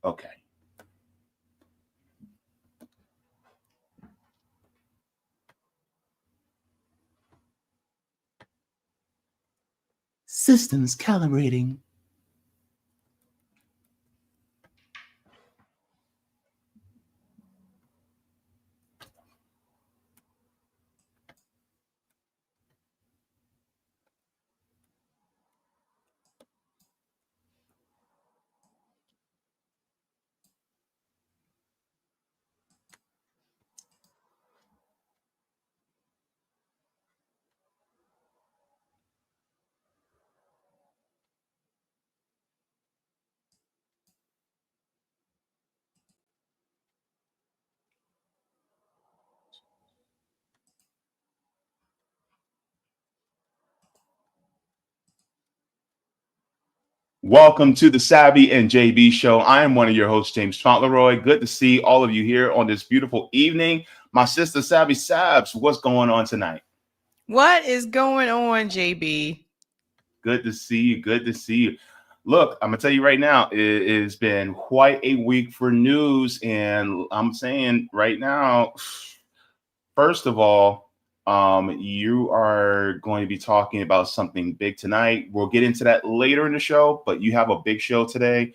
Okay. Systems calibrating. Welcome to the Sabby and Jaybe show. I am one of your hosts, James Fauntleroy. Good to see all of you here on this beautiful evening. My sister Sabby Sabs, what's going on tonight? What is going on, JB? Good to see you. Good to see you. Look, I'm gonna tell you right now, it has been quite a week for news, and I'm saying right now, first of all, you are going to be talking about something big tonight. We'll get into that later in the show, but you have a big show today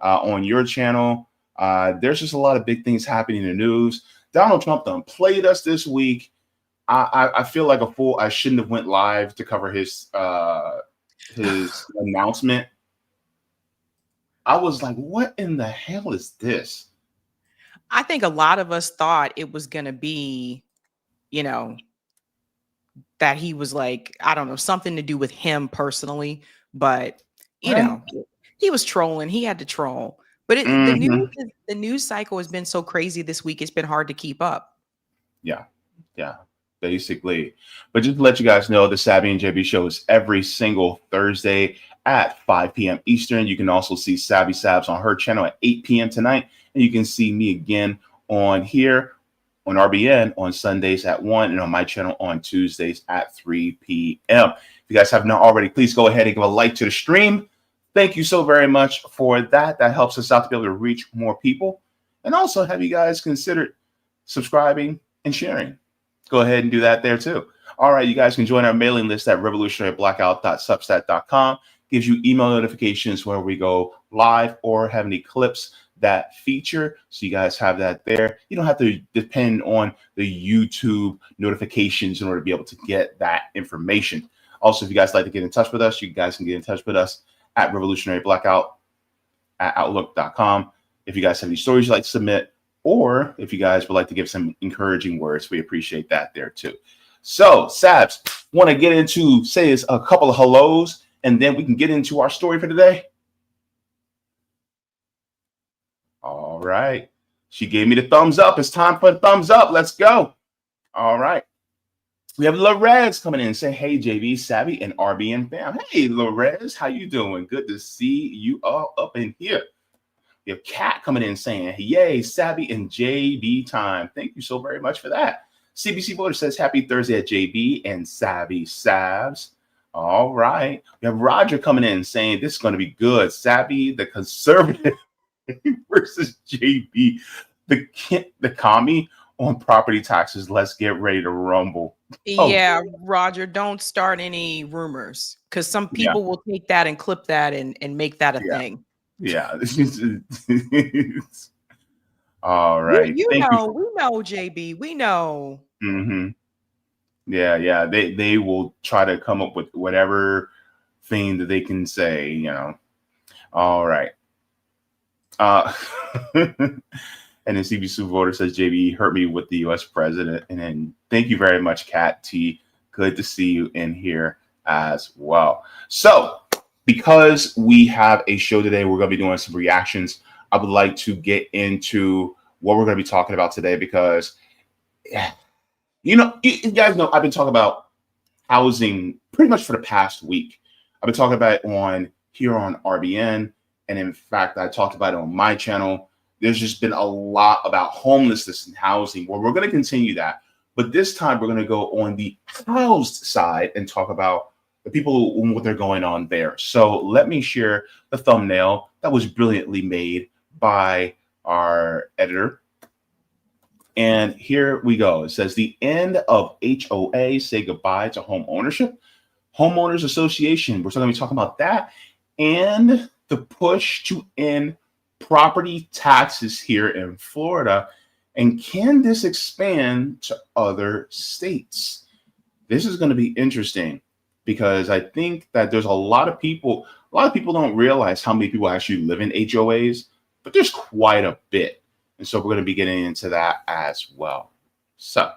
on your channel. There's just a lot of big things happening in the news. Donald Trump done played us this week. I feel like a fool. I shouldn't have went live to cover his announcement. I was like, what in the hell is this? I think a lot of us thought it was going to be, that he was like, I don't know, something to do with him personally. But, Right? he was trolling. He had to troll. But the news cycle has been so crazy this week. It's been hard to keep up. Yeah. Basically. But just to let you guys know, the Sabby and JB show is every single Thursday at 5 p.m. Eastern. You can also see Sabby Sabs on her channel at 8 p.m. tonight. And you can see me again on here on RBN on Sundays at 1 and on my channel on Tuesdays at 3 p.m. If you guys have not already, please go ahead and give a like to the stream. Thank you so very much for that. That helps us out to be able to reach more people. And also have you guys considered subscribing and sharing. Go ahead and do that there too. All right, you guys can join our mailing list at revolutionaryblackout.substack.com. Gives you email notifications where we go live or have any clips that feature. So you guys have that there. You don't have to depend on the YouTube notifications in order to be able to get that information. Also, if you guys like to get in touch with us, you guys can get in touch with us at revolutionaryblackout@outlook.com. If you guys have any stories you'd like to submit, or if you guys would like to give some encouraging words, we appreciate that there too. So, Sabs, want to get into, say, a couple of hellos, and then we can get into our story for today? All right. She gave me the thumbs up. It's time for the thumbs up. Let's go. All right. We have Lorez coming in and saying, hey, JB, Sabby, and RBN fam. Hey, Lorez, how you doing? Good to see you all up in here. We have Kat coming in saying, yay, Sabby and JB time. Thank you so very much for that. CBC Voter says, happy Thursday at JB and Sabby Sabs. All right. We have Roger coming in saying, this is going to be good. Sabby, the conservative versus JB, the commie on property taxes. Let's get ready to rumble. Yeah, Roger, don't start any rumors because some people will take that and clip that and make that a thing. Yeah. All right. We know, JB. We know. Mm-hmm. Yeah. They will try to come up with whatever thing that they can say, All right. And then CBC Voter says, JB hurt me with the U.S. president. And then thank you very much, Kat T. Good to see you in here as well. So because we have a show today, we're going to be doing some reactions. I would like to get into what we're going to be talking about today because, you guys know I've been talking about housing pretty much for the past week. I've been talking about it here on RBN. And in fact, I talked about it on my channel. There's just been a lot about homelessness and housing. Well, we're going to continue that. But this time we're going to go on the housed side and talk about the people and what they're going on there. So let me share the thumbnail that was brilliantly made by our editor. And here we go. It says the end of HOA, say goodbye to home ownership. Homeowners Association, we're going to be talking about that, and the push to end property taxes here in Florida. And can this expand to other states? This is going to be interesting because I think that there's a lot of people don't realize how many people actually live in HOAs, but there's quite a bit. And so we're going to be getting into that as well. So,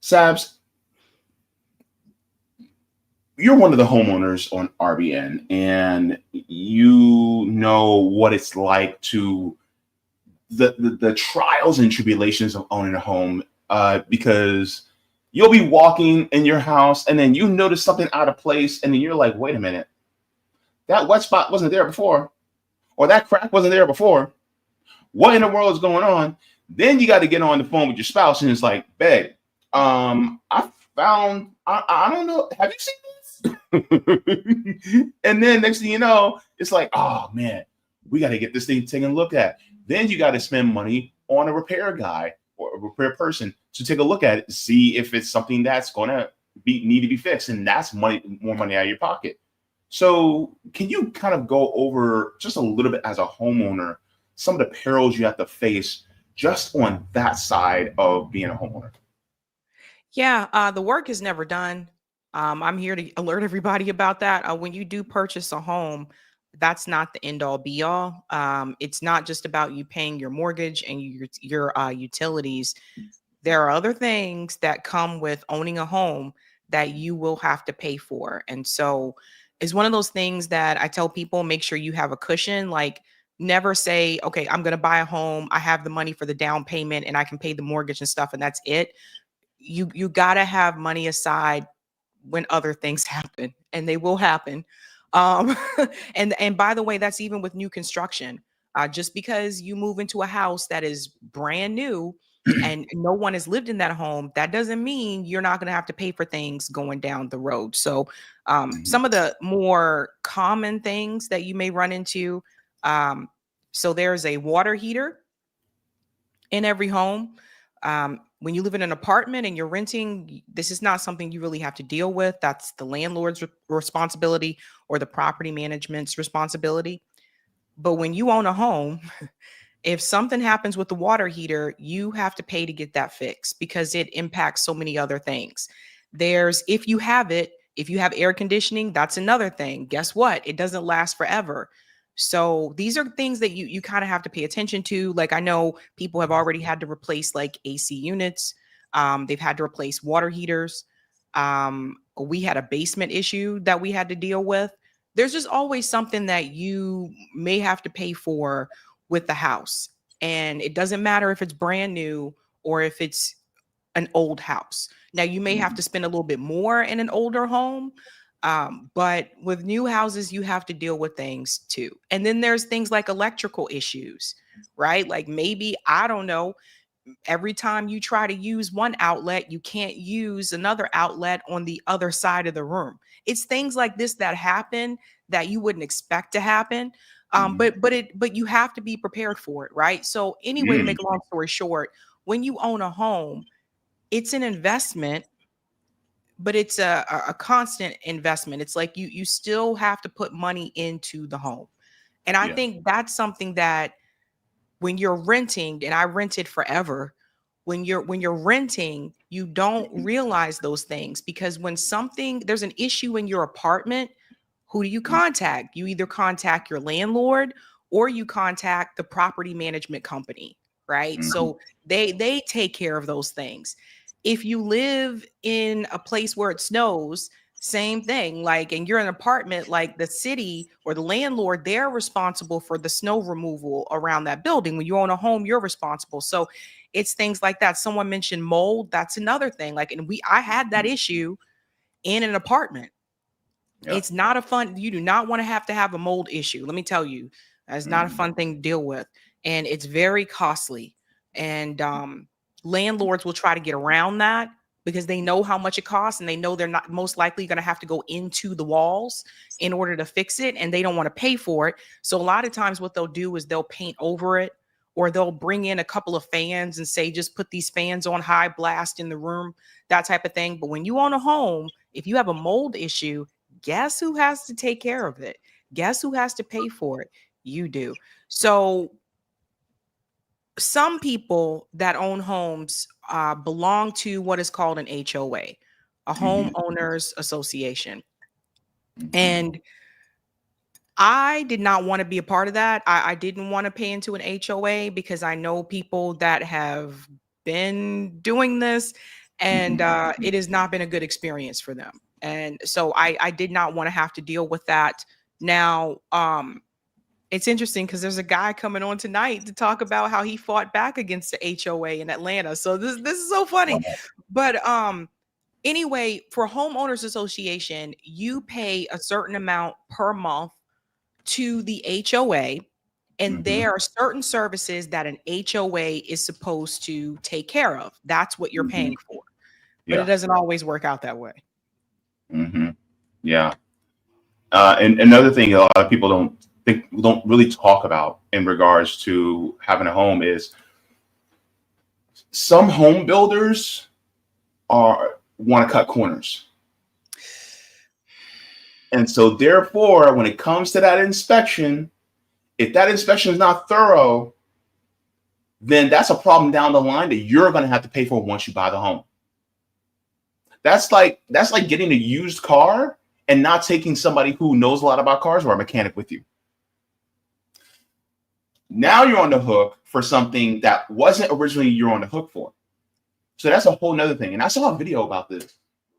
Sabs, you're one of the homeowners on RBN, and you know what it's like to the trials and tribulations of owning a home, because you'll be walking in your house and then you notice something out of place, and then you're like, wait a minute, that wet spot wasn't there before, or that crack wasn't there before. What in the world is going on? Then you got to get on the phone with your spouse, and it's like, babe, I found, I don't know, have you seen this? And then next thing you know, it's like, oh man, we got to get this thing taken a look at. Then you got to spend money on a repair guy or a repair person to take a look at it, see if it's something that's going to need to be fixed, and that's more money out of your pocket. So can you kind of go over just a little bit as a homeowner, some of the perils you have to face just on that side of being a homeowner? Yeah, the work is never done. I'm here to alert everybody about that. When you do purchase a home, that's not the end all be all. It's not just about you paying your mortgage and your utilities. There are other things that come with owning a home that you will have to pay for. And so it's one of those things that I tell people, make sure you have a cushion. Like, never say, okay, I'm going to buy a home. I have the money for the down payment and I can pay the mortgage and stuff, and that's it. You got to have money aside when other things happen, and they will happen. Um, and by the way, that's even with new construction. Just because you move into a house that is brand new and no one has lived in that home, that doesn't mean you're not going to have to pay for things going down the road. So, Mhm. some of the more common things that you may run into. So there's a water heater in every home. When you live in an apartment and you're renting, this is not something you really have to deal with. That's the landlord's responsibility or the property management's responsibility. But when you own a home, if something happens with the water heater, you have to pay to get that fixed because it impacts so many other things. If you have it, if you have air conditioning, that's another thing. Guess what? It doesn't last forever. So these are things that you kind of have to pay attention to. Like, I know people have already had to replace like AC units. They've had to replace water heaters. We had a basement issue that we had to deal with. There's just always something that you may have to pay for with the house. And it doesn't matter if it's brand new or if it's an old house. Now, you may have to spend a little bit more in an older home, but with new houses, you have to deal with things too. And then there's things like electrical issues, right? Like, maybe, I don't know, every time you try to use one outlet, you can't use another outlet on the other side of the room. It's things like this that happen that you wouldn't expect to happen. Mhm. But you have to be prepared for it, right? So anyway, to Mm. make a long story short, when you own a home, it's an investment, but it's a constant investment. It's like you still have to put money into the home. And I Yeah. think that's something that when you're renting, and I rented forever, when you're renting, you don't Mhm. realize those things, because when there's an issue in your apartment, who do you Mhm. contact? You either contact your landlord or you contact the property management company, right? Mhm. So they take care of those things. If you live in a place where it snows, same thing. Like, and you're in an apartment, like, the city or the landlord, they're responsible for the snow removal around that building. When you own a home, you're responsible. So it's things like that. Someone mentioned mold. That's another thing. Like, and I had that issue in an apartment. Yeah. It's not a fun, you do not want to have a mold issue. Let me tell you, that's not a Mhm. fun thing to deal with. And it's very costly. And landlords will try to get around that. because they know how much it costs, and they know they're not most likely going to have to go into the walls in order to fix it, and they don't want to pay for it. So a lot of times what they'll do is they'll paint over it, or they'll bring in a couple of fans and say, just put these fans on high blast in the room, that type of thing. But when you own a home, if you have a mold issue, guess who has to take care of it? Guess who has to pay for it? You do. So some people that own homes belong to what is called an HOA, a homeowners association. And I did not want to be a part of that. I didn't want to pay into an HOA because I know people that have been doing this, and it has not been a good experience for them. And so I did not want to have to deal with that. Now, it's interesting because there's a guy coming on tonight to talk about how he fought back against the HOA in Atlanta. So this is so funny. But anyway, for homeowners association, you pay a certain amount per month to the HOA, and there are certain services that an HOA is supposed to take care of. That's what you're paying for. But it doesn't always work out that way. Yeah. And another thing a lot of people don't really talk about in regards to having a home is some home builders want to cut corners. And so therefore, when it comes to that inspection, if that inspection is not thorough, then that's a problem down the line that you're going to have to pay for once you buy the home. That's like getting a used car and not taking somebody who knows a lot about cars or a mechanic with you. Now you're on the hook for something that wasn't originally you're on the hook for. So that's a whole nother thing. And I saw a video about this.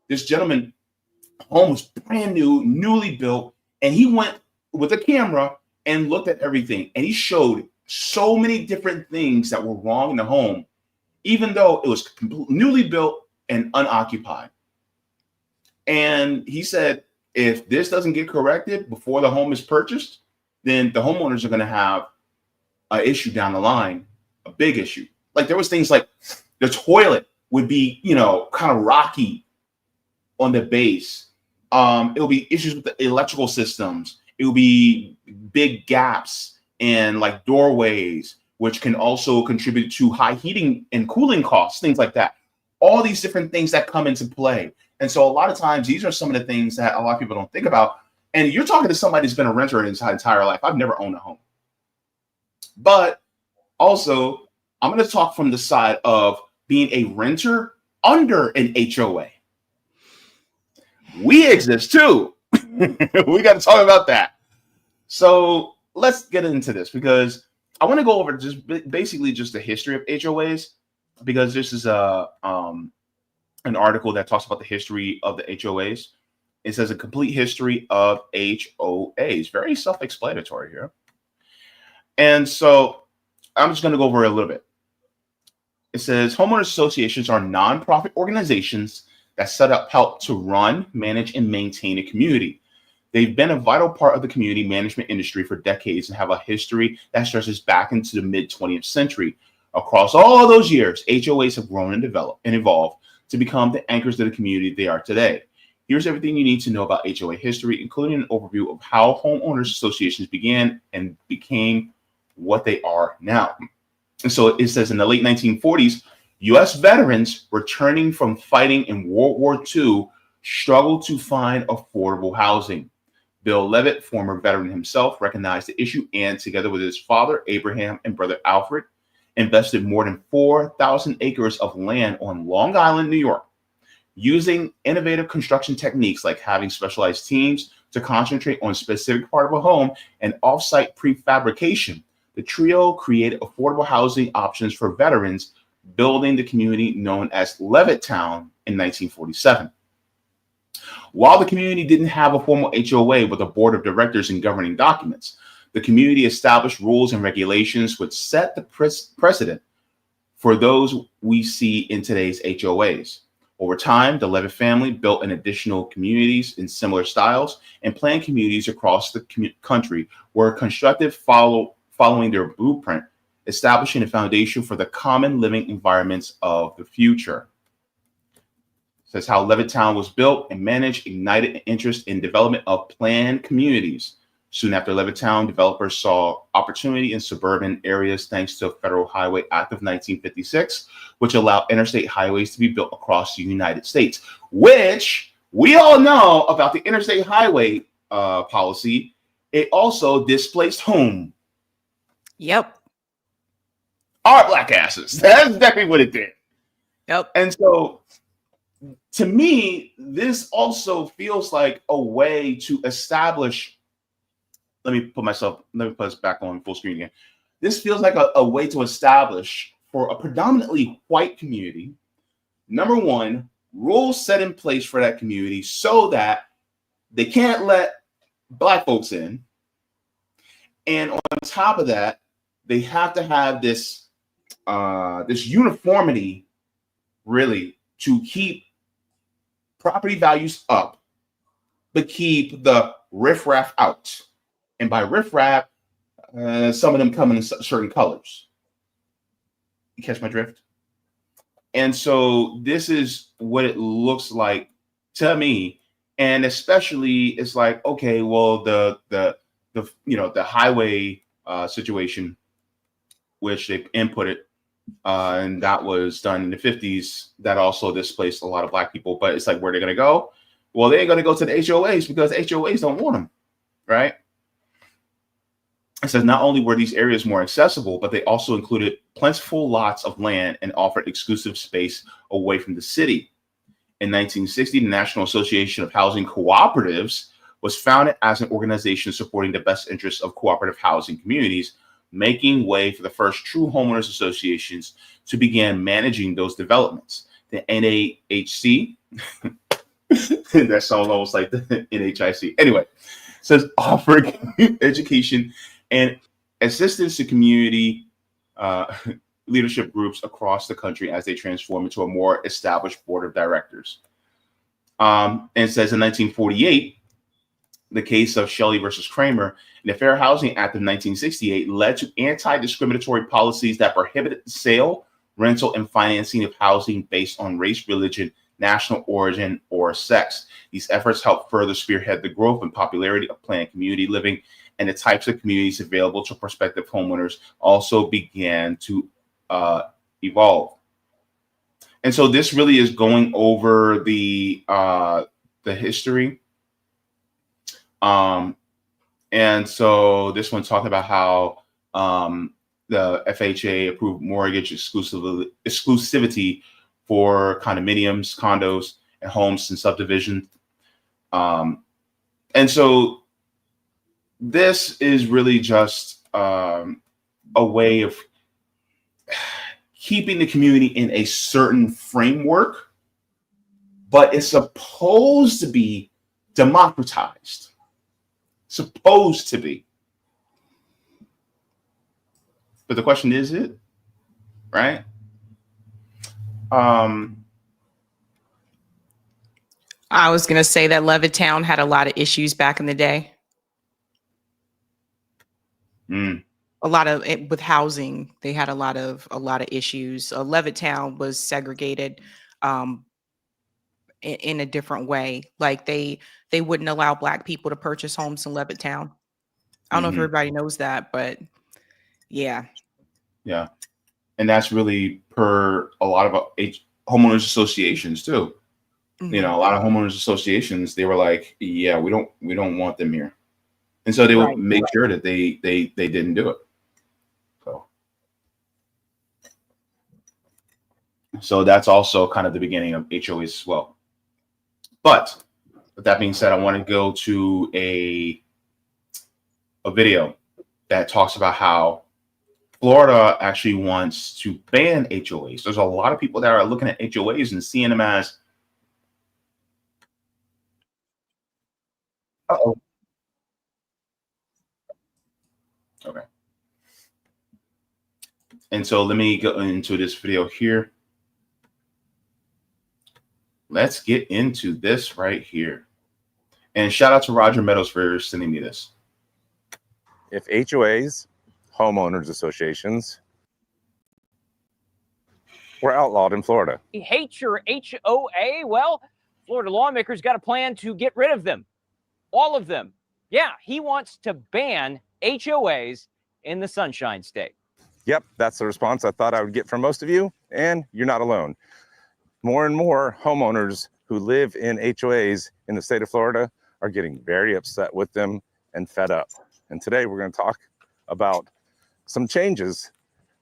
This gentleman, home was brand new, newly built, and he went with a camera and looked at everything. And he showed so many different things that were wrong in the home, even though it was newly built and unoccupied. And he said, if this doesn't get corrected before the home is purchased, then the homeowners are going to have an issue down the line, a big issue. Like there was things like the toilet would be, kind of rocky on the base. It will be issues with the electrical systems. It will be big gaps and like doorways, which can also contribute to high heating and cooling costs, things like that. All these different things that come into play. And so a lot of times, these are some of the things that a lot of people don't think about. And you're talking to somebody who's been a renter in his entire life. I've never owned a home. But also, I'm going to talk from the side of being a renter under an HOA. We exist too. We got to talk about that. So let's get into this because I want to go over just basically just the history of HOAs, because this is an article that talks about the history of the HOAs. It says a complete history of HOAs. Very self-explanatory here. And so I'm just going to go over it a little bit. It says homeowners associations are nonprofit organizations that set up help to run, manage, and maintain a community. They've been a vital part of the community management industry for decades and have a history that stretches back into the mid-20th century. Across all those years, HOAs have grown and developed and evolved to become the anchors of the community they are today. Here's everything you need to know about HOA history, including an overview of how homeowners associations began and became what they are now. And so it says in the late 1940s, U.S. veterans returning from fighting in World War II struggled to find affordable housing. Bill Levitt, former veteran himself, recognized the issue and, together with his father, Abraham, and brother Alfred, invested more than 4,000 acres of land on Long Island, New York. Using innovative construction techniques like having specialized teams to concentrate on a specific part of a home and off-site prefabrication, the trio created affordable housing options for veterans, building the community known as Levittown in 1947. While the community didn't have a formal HOA with a board of directors and governing documents, the community established rules and regulations which set the precedent for those we see in today's HOAs. Over time, the Levitt family built an additional communities in similar styles and planned communities across the country were constructed following their blueprint, establishing a foundation for the common living environments of the future. Says how Levittown was built and managed ignited interest in development of planned communities. Soon after Levittown, developers saw opportunity in suburban areas thanks to a Federal Highway Act of 1956, which allowed interstate highways to be built across the United States, which we all know about the interstate highway policy. It also displaced whom? Yep. Our black asses. That's exactly what it did. Yep. And so, to me, this also feels like a way to establish. Let me put us back on full screen again. This feels like a way to establish for a predominantly white community, number one, rules set in place for that community so that they can't let black folks in. And on top of that, they have to have this uniformity, really, to keep property values up, but keep the riffraff out. And by riffraff, some of them come in certain colors. You catch my drift? And so this is what it looks like to me. And especially, it's like, okay, well, the highway situation, which they inputted, and that was done in the 50s, that also displaced a lot of black people. But it's like, where they're going to go? Well, they ain't going to go to the HOAs because HOAs don't want them, right? It says not only were these areas more accessible, but they also included plentiful lots of land and offered exclusive space away from the city. In 1960, the National Association of Housing Cooperatives was founded as an organization supporting the best interests of cooperative housing communities, making way for the first true homeowners associations to begin managing those developments. The NAHC, that sounds almost like the NHIC. Anyway, says offering education and assistance to community leadership groups across the country as they transform into a more established board of directors. And it says in 1948, the case of Shelley versus Kramer, and the Fair Housing Act of 1968 led to anti-discriminatory policies that prohibited the sale, rental, and financing of housing based on race, religion, national origin, or sex. These efforts helped further spearhead the growth and popularity of planned community living, and the types of communities available to prospective homeowners also began to evolve. And so this really is going over the history. And so this one talked about how the FHA approved mortgage exclusivity for condominiums, condos, and homes and subdivisions. And so this is really just a way of keeping the community in a certain framework, but it's supposed to be democratized. Supposed to be. But the question is it? Right? I was going to say that Levittown had a lot of issues back in the day. A lot of it with housing. They had a lot of issues. Levittown was segregated in a different way. Like they wouldn't allow black people to purchase homes in Levittown. I don't know if everybody knows that, but yeah. Yeah. And that's really per a lot of homeowners associations too. You know, a lot of homeowners associations, they were like, yeah, we don't want them here. And so they would make sure that they didn't do it. So that's also kind of the beginning of HOAs as well. But with that being said, I want to go to a video that talks about how Florida actually wants to ban HOAs. There's a lot of people that are looking at HOAs and seeing them as, uh-oh. Okay. And so let me go into this video here. Let's get into this right here. And shout out to Roger Meadows for sending me this. If HOAs, homeowners associations, were outlawed in Florida. You hate your HOA? Well, Florida lawmakers got a plan to get rid of them. All of them. Yeah, he wants to ban HOAs in the Sunshine State. Yep, that's the response I thought I would get from most of you, and you're not alone. More and more homeowners who live in HOAs in the state of Florida are getting very upset with them and fed up. And today we're going to talk about some changes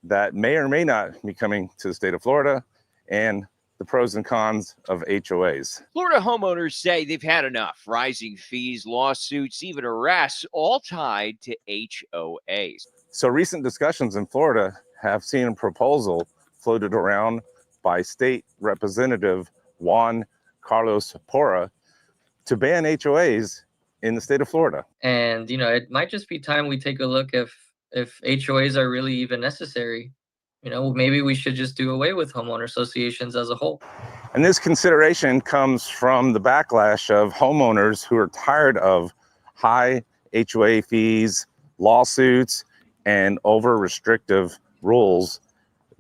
that may or may not be coming to the state of Florida and the pros and cons of HOAs. Florida homeowners say they've had enough. Rising fees, lawsuits, even arrests, all tied to HOAs. So recent discussions in Florida have seen a proposal floated around by State Representative Juan Carlos Porra to ban HOAs in the state of Florida. And, it might just be time we take a look if HOAs are really even necessary. Maybe we should just do away with homeowner associations as a whole. And this consideration comes from the backlash of homeowners who are tired of high HOA fees, lawsuits, and over-restrictive rules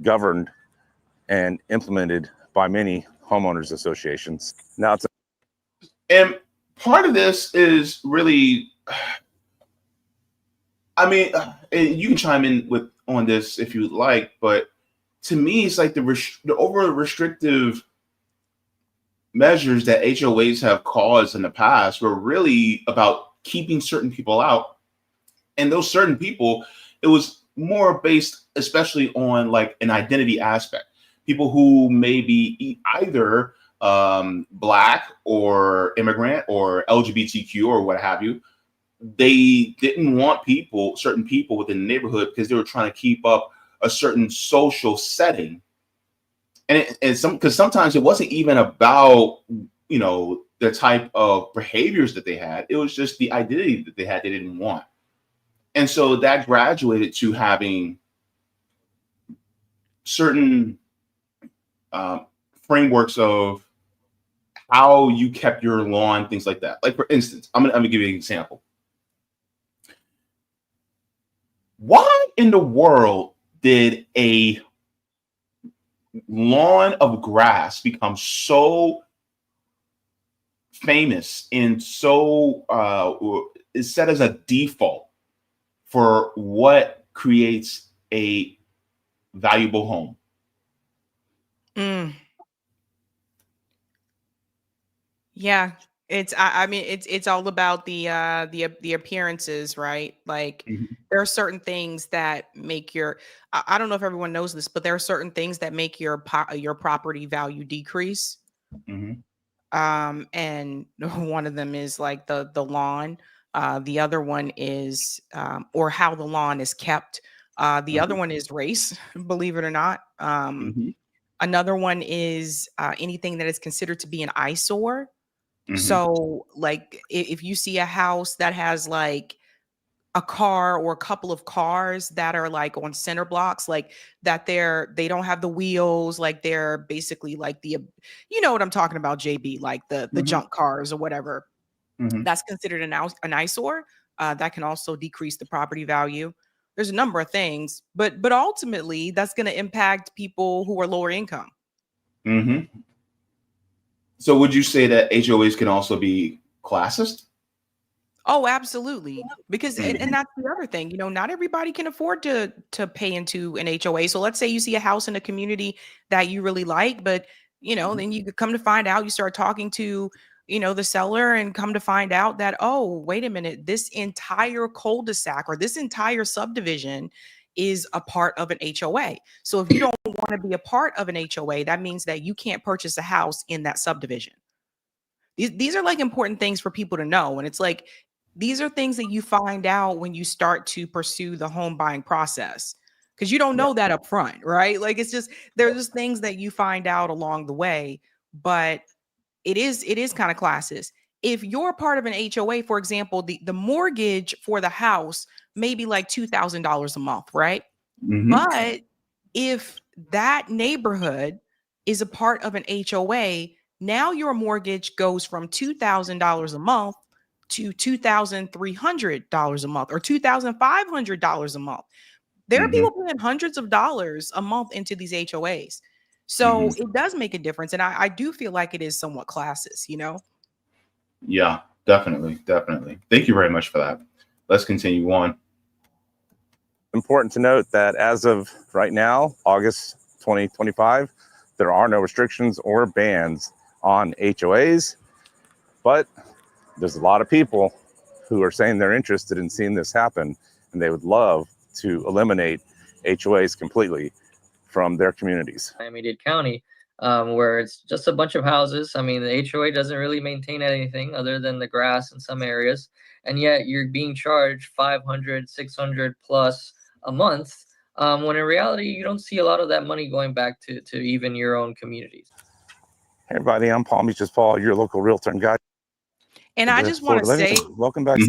governed and implemented by many homeowners associations. Now, And part of this is really, I mean, and you can chime in on this if you would like, but to me, it's like the over restrictive measures that HOAs have caused in the past were really about keeping certain people out. And those certain people, it was more based especially on like an identity aspect. People who may be either Black or immigrant or LGBTQ or what have you. They didn't want certain people within the neighborhood because they were trying to keep up a certain social setting. Because sometimes it wasn't even about, the type of behaviors that they had. It was just the identity that they had they didn't want. And so that graduated to having certain frameworks of how you kept your lawn, things like that. Like, for instance, I'm gonna give you an example. Why in the world did a lawn of grass become so famous and so is set as a default for what creates a valuable home? Yeah, it's all about the appearances, right? Like there are certain things that make I don't know if everyone knows this, but there are certain things that make your property value decrease. And one of them is like the lawn. The other one is or how the lawn is kept. The other one is race, believe it or not. Another one is anything that is considered to be an eyesore. So like if you see a house that has like a car or a couple of cars that are like on center blocks, like that they don't have the wheels, like they're basically like you know what I'm talking about, Jaybe, like the junk cars or whatever, that's considered an eyesore. That can also decrease the property value. There's a number of things, but ultimately that's going to impact people who are lower income. So would you say that HOAs can also be classist? Oh, absolutely. Because and that's the other thing, not everybody can afford to pay into an HOA. So let's say you see a house in a community that you really like, but then you come to find out, you start talking to the seller and come to find out that, oh, wait a minute, this entire cul-de-sac or this entire subdivision is a part of an HOA. So if you don't want to be a part of an HOA, that means that you can't purchase a house in that subdivision. These are like important things for people to know. And it's like, these are things that you find out when you start to pursue the home buying process, because you don't know that up front, right? Like there's just things that you find out along the way, but it is kind of classist. If you're part of an HOA, for example, the mortgage for the house may be like $2,000 a month, right? But if that neighborhood is a part of an HOA, now your mortgage goes from $2,000 a month to $2,300 a month or $2,500 a month. There are people paying hundreds of dollars a month into these HOAs. So it does make a difference. And I do feel like it is somewhat classist, Yeah, definitely. Definitely. Thank you very much for that. Let's continue on. Important to note that as of right now, August 2025, there are no restrictions or bans on HOAs, but there's a lot of people who are saying they're interested in seeing this happen, and they would love to eliminate HOAs completely from their communities. Miami-Dade County, where it's just a bunch of houses. I mean, the HOA doesn't really maintain anything other than the grass in some areas, and yet you're being charged 500, 600 plus a month, when in reality, you don't see a lot of that money going back to even your own communities. Hey everybody, I'm Paul Meaches Paul, your local realtor and guide. And I just want to say, welcome back.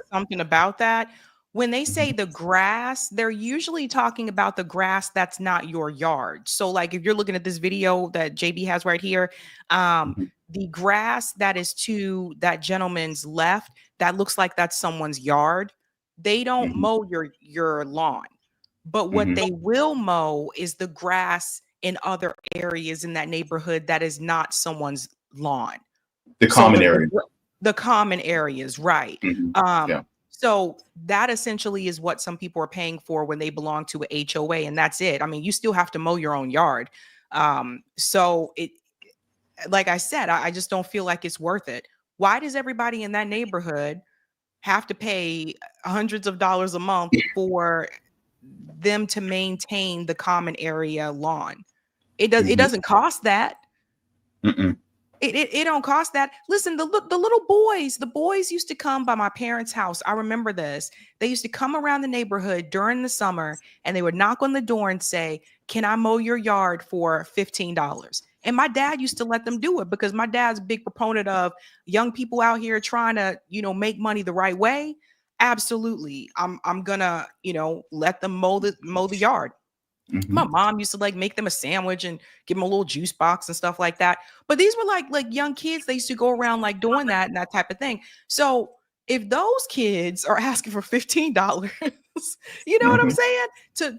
Something about that. When they say the grass, they're usually talking about the grass that's not your yard. So like if you're looking at this video that Jaybe has right here, the grass that is to that gentleman's left, that looks like that's someone's yard. They don't mow your lawn. But what they will mow is the grass in other areas in that neighborhood that is not someone's lawn. The common area. The common areas, right. Yeah. So that essentially is what some people are paying for when they belong to a HOA, and that's it. I mean, you still have to mow your own yard. So it, like I said, I just don't feel like it's worth it. Why does everybody in that neighborhood have to pay hundreds of dollars a month for them to maintain the common area lawn? It doesn't cost that. It don't cost that. Listen, the little boys used to come by my parents' house. I remember this. They used to come around the neighborhood during the summer and they would knock on the door and say, "Can I mow your yard for $15?" And my dad used to let them do it because my dad's a big proponent of young people out here trying to, make money the right way. Absolutely. I'm gonna, let them mow the yard. My mom used to like make them a sandwich and give them a little juice box and stuff like that. But these were like young kids. They used to go around like doing that and that type of thing. So if those kids are asking for $15, you know what I'm saying?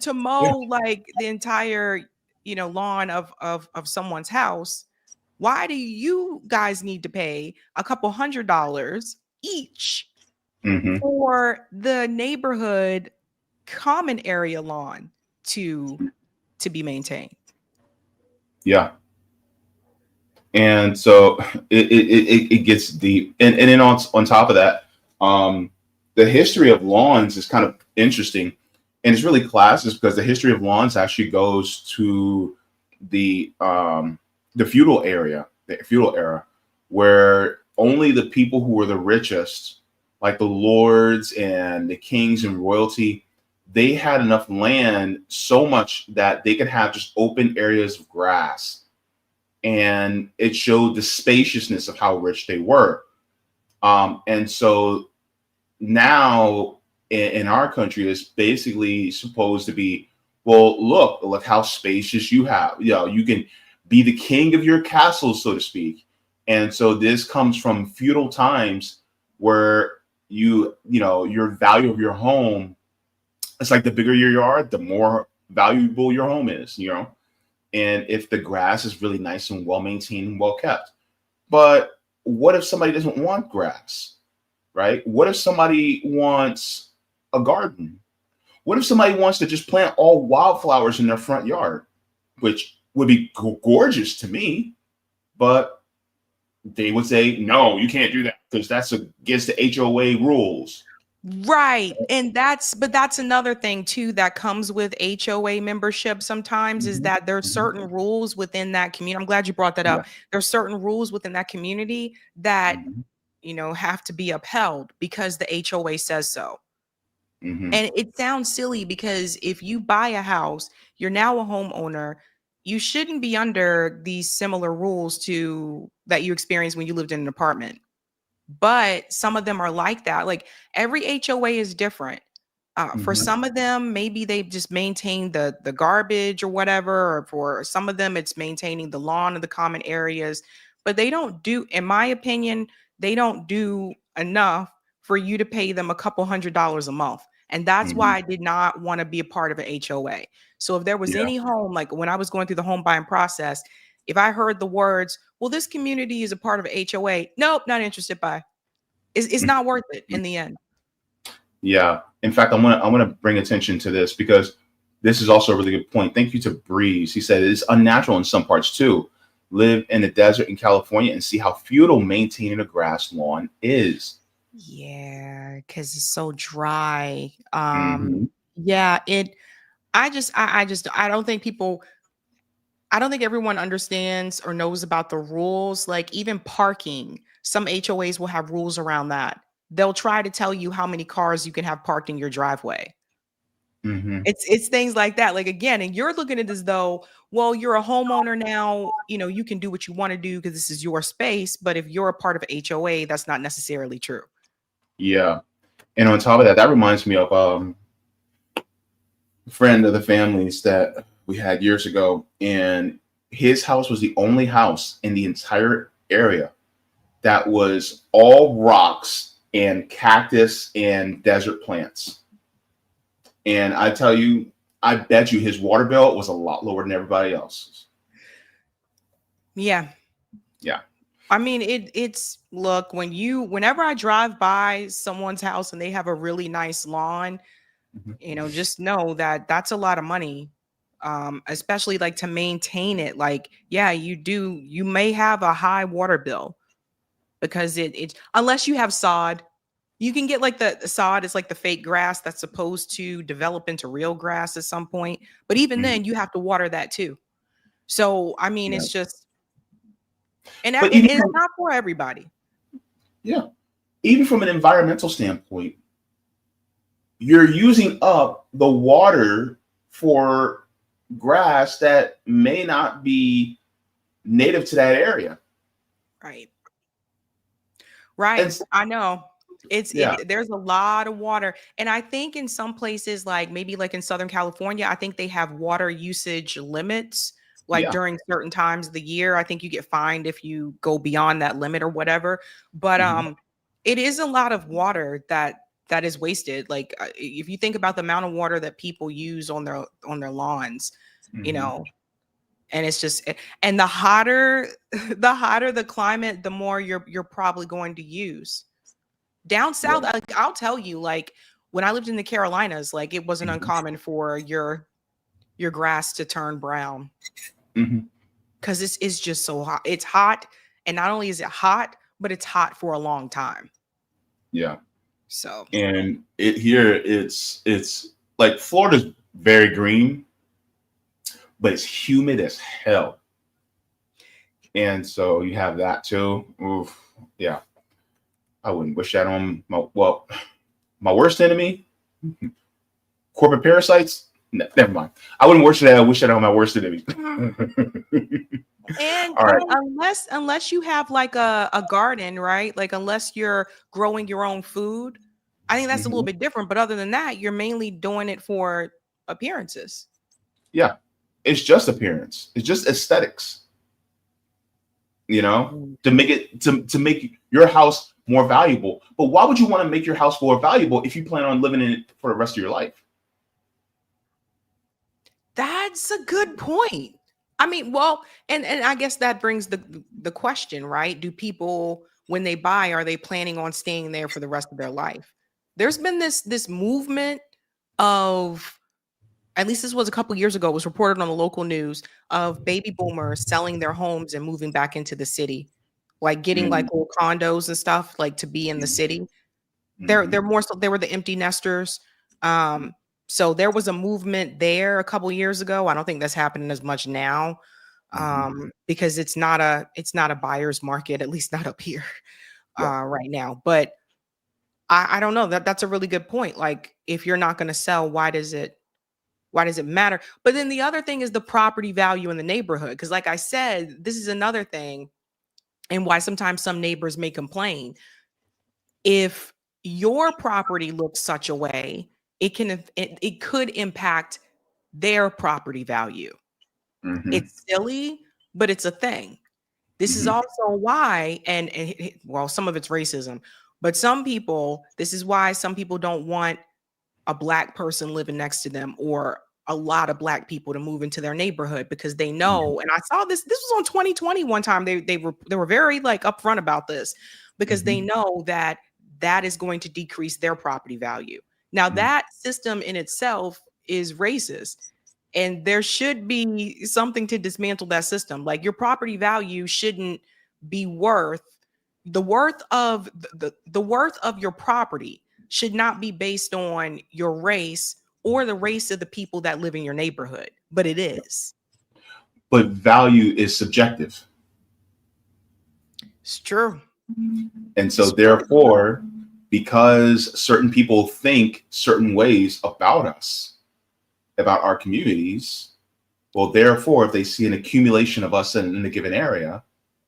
To mow like the entire, lawn of someone's house, why do you guys need to pay a couple $100 each for the neighborhood common area lawn to be maintained? Yeah. And so it gets deep. And then on top of that, the history of lawns is kind of interesting. And it's really classist because the history of lawns actually goes to the feudal era, where only the people who were the richest, like the lords and the kings and royalty, they had enough land, so much that they could have just open areas of grass. And it showed the spaciousness of how rich they were. And so now in our country, it's basically supposed to be, well, look how spacious you have. You can be the king of your castle, so to speak. And so this comes from feudal times where your value of your home, it's like the bigger your yard, the more valuable your home is, and if the grass is really nice and well maintained and well kept. But what if somebody doesn't want grass, right? What if somebody wants a garden? What if somebody wants to just plant all wildflowers in their front yard, which would be gorgeous to me, but they would say, no, you can't do that because that's against the HOA rules. Right. And that's another thing too that comes with HOA membership sometimes is that there's certain rules within that community. I'm glad you brought that up. There's certain rules within that community that, have to be upheld because the HOA says so. And it sounds silly because if you buy a house, you're now a homeowner. You shouldn't be under these similar rules to that you experienced when you lived in an apartment. But some of them are like that. Like every HOA is different. For some of them, maybe they just maintain the garbage or whatever. Or for some of them, it's maintaining the lawn and the common areas. But they don't do, in my opinion, they don't do enough for you to pay them a couple $100 a month. And that's Mhm. why I did not want to be a part of an HOA. So if there was Yeah. any home, like when I was going through the home buying process, if I heard the words, well, this community is a part of an HOA, nope, not interested by. It's not worth it in the end. Yeah. In fact, I want to bring attention to this because this is also a really good point. Thank you to Breeze. He said it's unnatural in some parts too. Live in the desert in California and see how futile maintaining a grass lawn is. Yeah, because it's so dry. Mhm. Yeah, I don't think I don't think everyone understands or knows about the rules. Like even parking, some HOAs will have rules around that. They'll try to tell you how many cars you can have parked in your driveway. Mhm. It's things like that. Like again, and you're looking at it as though, well, you're a homeowner now, you can do what you want to do because this is your space. But if you're a part of a HOA, that's not necessarily true. Yeah. And on top of that, that reminds me of a friend of the family's that we had years ago, and his house was the only house in the entire area that was all rocks and cactus and desert plants. And I tell you, I bet you his water bill was a lot lower than everybody else's. Yeah. Yeah. I mean, it's look, whenever I drive by someone's house and they have a really nice lawn, Mhm. just know that that's a lot of money. Especially like to maintain it. Like, yeah, you may have a high water bill because it unless you have sod, you can get like the sod is like the fake grass that's supposed to develop into real grass at some point. But even Mhm. then, you have to water that too. So I mean, Yeah. it's just and But and it's not for everybody. yeah, even from an environmental standpoint, you're using up the water for grass that may not be native to that area. Right. And Right. I know. yeah, There's a lot of water. And I think in some places, like maybe like in Southern California, I think they have water usage limits. Like yeah. during certain times of the year, I think you get fined if you go beyond that limit or whatever. But Mhm. it is a lot of water that is wasted. Like if you think about the amount of water that people use on their lawns, you Mhm. know, and it's just and the hotter the hotter the climate, the more you're probably going to use. Down south, Yeah. I'll tell you, like when I lived in the Carolinas, like it wasn't Mhm. uncommon for your grass to turn brown Mhm. because it's just so hot. It's hot, and not only is it hot, but it's hot for a long time. Yeah. So And it's like Florida's very green, but it's humid as hell. And so you have that too. Oof. Yeah. I wouldn't wish that on my worst enemy, corporate parasites. Never mind. I wouldn't wish that. I wish that on my worst enemy. and All but right. unless you have like a garden, right? Like unless you're growing your own food, I think that's a little Mhm. bit different. But other than that, you're mainly doing it for appearances. Yeah. It's just appearance. It's just aesthetics. Mm. To make it to make your house more valuable. But why would you want to make your house more valuable if you plan on living in it for the rest of your life? That's a good point. I mean, well, and I guess that brings the question, right? Do people when they buy, are they planning on staying there for the rest of their life? There's been this movement of at least this was a couple years ago, it was reported on the local news of baby boomers selling their homes and moving back into the city, like getting like Mhm. little condos and stuff, like to be in the city. They're Mhm. more so they were the empty nesters. Um, so there was a movement there a couple years ago. I don't think that's happening as much now, Mhm. because it's not a buyer's market, at least not up here Yeah. right now. But I don't know that's a really good point. Like if you're not going to sell, why does it matter? But then the other thing is the property value in the neighborhood. Because, like I said, this is another thing, and why sometimes some neighbors may complain. If your property looks such a way, it could impact their property value. Mhm. It's silly, but it's a thing. This is Mhm. also why, well, some of it's racism, but this is why some people don't want a Black person living next to them or a lot of Black people to move into their neighborhood, because they know, and I saw this was on 2020 one time. They were very like upfront about this, because they know that that is going to decrease their property value. Now that system in itself is racist, and there should be something to dismantle that system. Like, your property value shouldn't be worth the worth of the worth of your property should not be based on your race or the race of the people that live in your neighborhood, but it is. But value is subjective. It's true. And so therefore, because certain people think certain ways about us, about our communities, well, therefore, if they see an accumulation of us in a given area,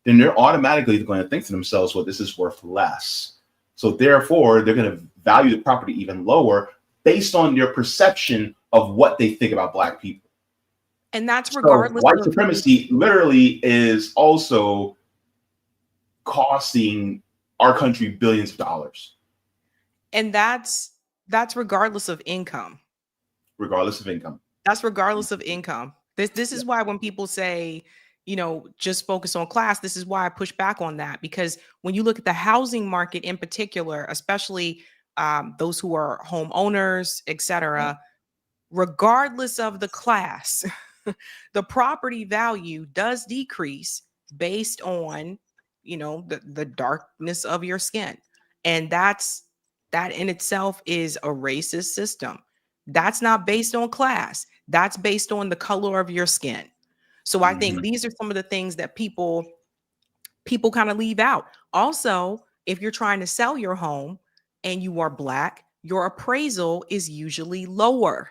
then they're automatically going to think to themselves, well, this is worth less. So therefore, they're going to value the property even lower based on their perception of what they think about Black people. And that's regardless. So white supremacy literally is also costing our country billions of dollars. And that's regardless of income. Regardless of income. That's regardless of income. This is why when people say, you know, just focus on class, this is why I push back on that. Because when you look at the housing market in particular, especially those who are homeowners, etc., regardless of the class, the property value does decrease based on, you know, the darkness of your skin. And that in itself is a racist system. That's not based on class. That's based on the color of your skin. So I think these are some of the things that people kind of leave out. Also, if you're trying to sell your home and you are Black, your appraisal is usually lower.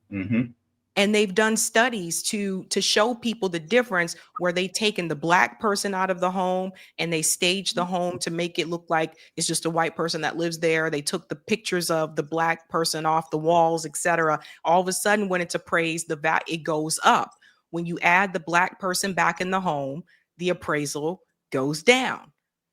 And they've done studies to show people the difference, where they've taken the Black person out of the home and they staged the home to make it look like it's just a white person that lives there. They took the pictures of the Black person off the walls, etc. All of a sudden, when it's appraised, it goes up. When you add the Black person back in the home, the appraisal goes down.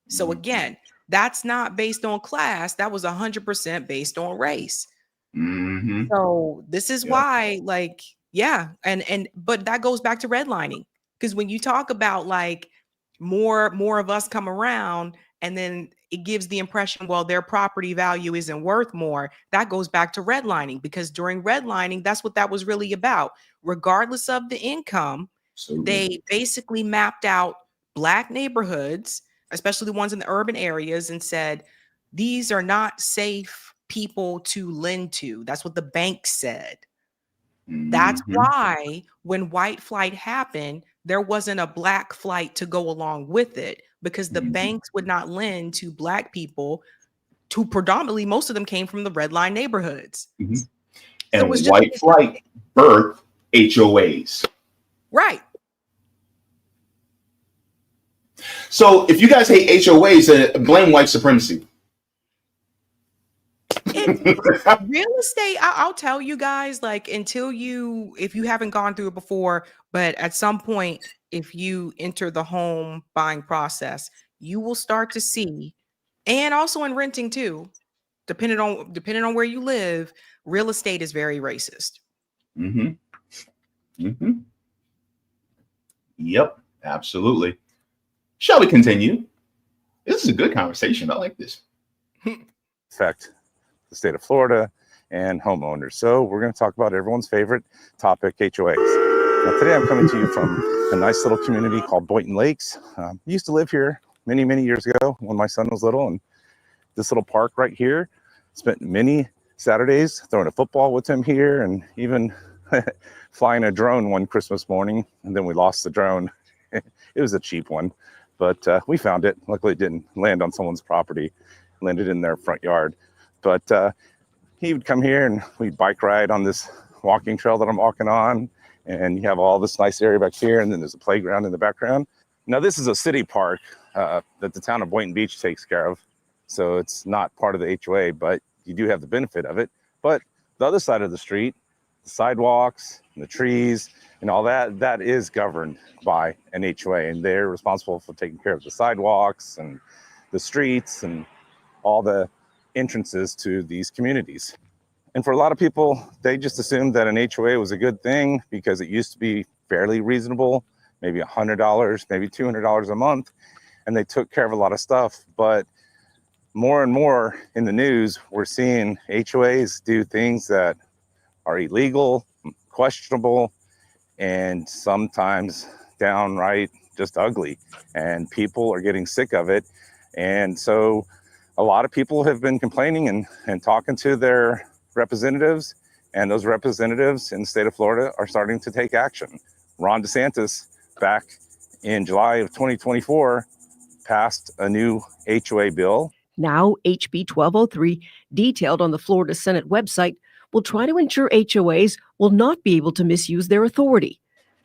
So again, that's not based on class. That was 100% based on race. So this is why, like, but that goes back to redlining, because when you talk about like more of us come around, and then it gives the impression, well, their property value isn't worth more. That goes back to redlining, because during redlining, that's what that was really about. Regardless of the income, they basically mapped out Black neighborhoods, especially the ones in the urban areas, and said, these are not safe people to lend to. That's what the bank said. That's why when white flight happened, there wasn't a Black flight to go along with it, because the banks would not lend to Black people, who predominantly, most of them came from the red line neighborhoods. And white flight birthed HOAs. Right. So if you guys hate HOAs, then blame white supremacy. Real estate, I'll tell you guys, like, if you haven't gone through it before, but at some point, if you enter the home buying process, you will start to see, and also in renting too, depending on where you live, real estate is very racist. Yep, absolutely. Shall we continue? This is a good conversation. I like this. Affect the state of Florida and homeowners. So we're going to talk about everyone's favorite topic, HOAs. Now, today I'm coming to you from a nice little community called Boynton Lakes. Used to live here many, many years ago when my son was little, and this little park right here, spent many Saturdays throwing a football with him here, and even flying a drone one Christmas morning, and then we lost the drone. It was a cheap one, but we found it. Luckily, it didn't land on someone's property, landed in their front yard. But he would come here and we'd bike ride on this walking trail that I'm walking on. And you have all this nice area back here, and then there's a playground in the background. Now, this is a city park that the town of Boynton Beach takes care of. So it's not part of the HOA, but you do have the benefit of it. But the other side of the street, the sidewalks and the trees and all that, that is governed by an HOA, and they're responsible for taking care of the sidewalks and the streets and all the entrances to these communities. And for a lot of people, they just assumed that an HOA was a good thing because it used to be fairly reasonable, maybe $100, maybe $200 a month, and they took care of a lot of stuff. But more and more in the news, we're seeing HOAs do things that are illegal, questionable, and sometimes downright just ugly. And people are getting sick of it. And so a lot of people have been complaining and talking to their representatives, and those representatives in the state of Florida are starting to take action. Ron DeSantis, back in July of 2024, passed a new HOA bill. Now, HB 1203, detailed on the Florida Senate website, will try to ensure HOAs will not be able to misuse their authority.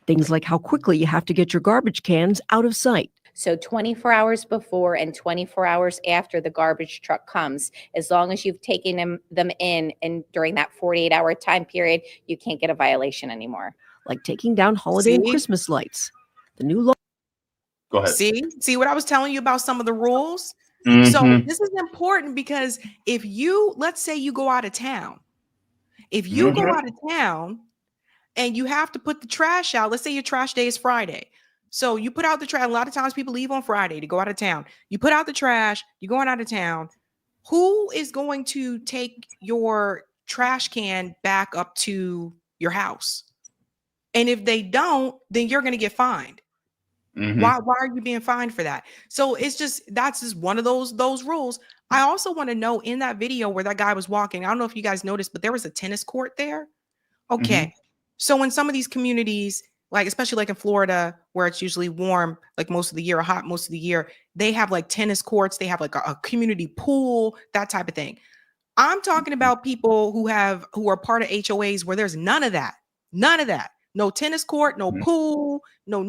Things like how quickly you have to get your garbage cans out of sight. So 24 hours before and 24 hours after the garbage truck comes, as long as you've taken them in and during that 48-hour time period, you can't get a violation anymore. Like taking down holiday and See? Christmas lights. The new law. Go ahead. See what I was telling you about some of the rules? Mhm. So this is important because if you, let's say you go out of town, if you go out of town and you have to put the trash out, let's say your trash day is Friday. So you put out the trash. A lot of times people leave on Friday to go out of town. You put out the trash, you're going out of town. Who is going to take your trash can back up to your house? And if they don't, then you're going to get fined. Mhm. Why are you being fined for that? So that's just one of those rules. I also want to know, in that video where that guy was walking, I don't know if you guys noticed, but there was a tennis court there. Okay. So in some of these communities, like especially like in Florida, where it's usually warm, like most of the year, or hot most of the year, they have like tennis courts, they have like a community pool, that type of thing. I'm talking about people who are part of HOAs where there's none of that. None of that. No tennis court, no pool, no.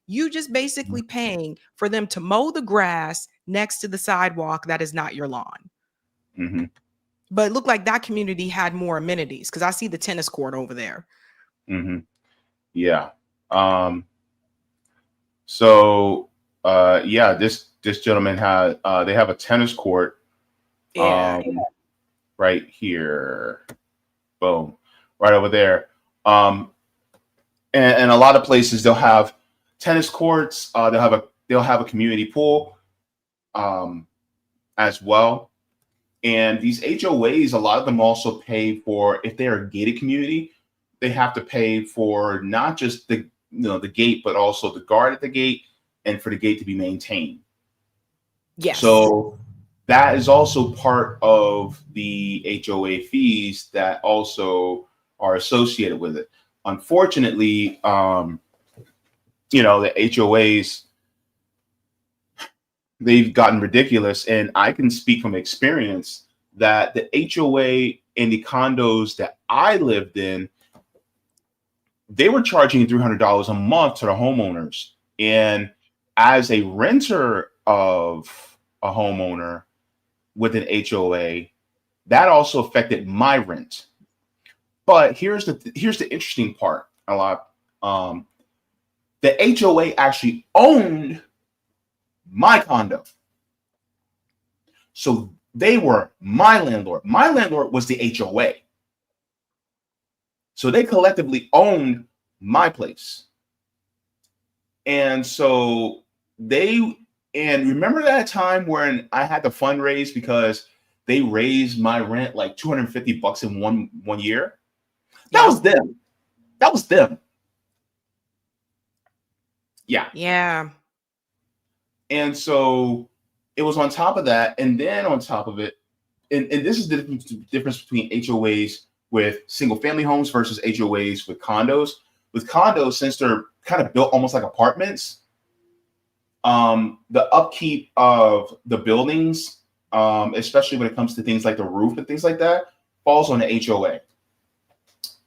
You just basically paying for them to mow the grass next to the sidewalk that is not your lawn. Mm-hmm. But it looked like that community had more amenities because I see the tennis court over there. Mm-hmm. Yeah. So this gentleman had they have a tennis court right here. Boom. Right over there. And a lot of places they'll have tennis courts, they'll have a community pool as well. And these HOAs, a lot of them also pay for, if they're a gated community, they have to pay for not just the gate, but also the guard at the gate and for the gate to be maintained. Yes. So that is also part of the HOA fees that also are associated with it. Unfortunately, the HOAs, they've gotten ridiculous. And I can speak from experience that the HOA in the condos that I lived in, they were charging $300 a month to the homeowners. And as a renter of a homeowner with an HOA, that also affected my rent. But here's the interesting part. The HOA actually owned my condo. So they were my landlord. My landlord was the HOA. So they collectively owned my place. And so remember that time when I had to fundraise because they raised my rent like $250 in one year? That was them. That was them. Yeah. Yeah. And so it was on top of that. And then on top of it, and this is the difference between HOAs with single family homes versus HOAs with condos. With condos, since they're kind of built almost like apartments, the upkeep of the buildings, especially when it comes to things like the roof and things like that, falls on the HOA.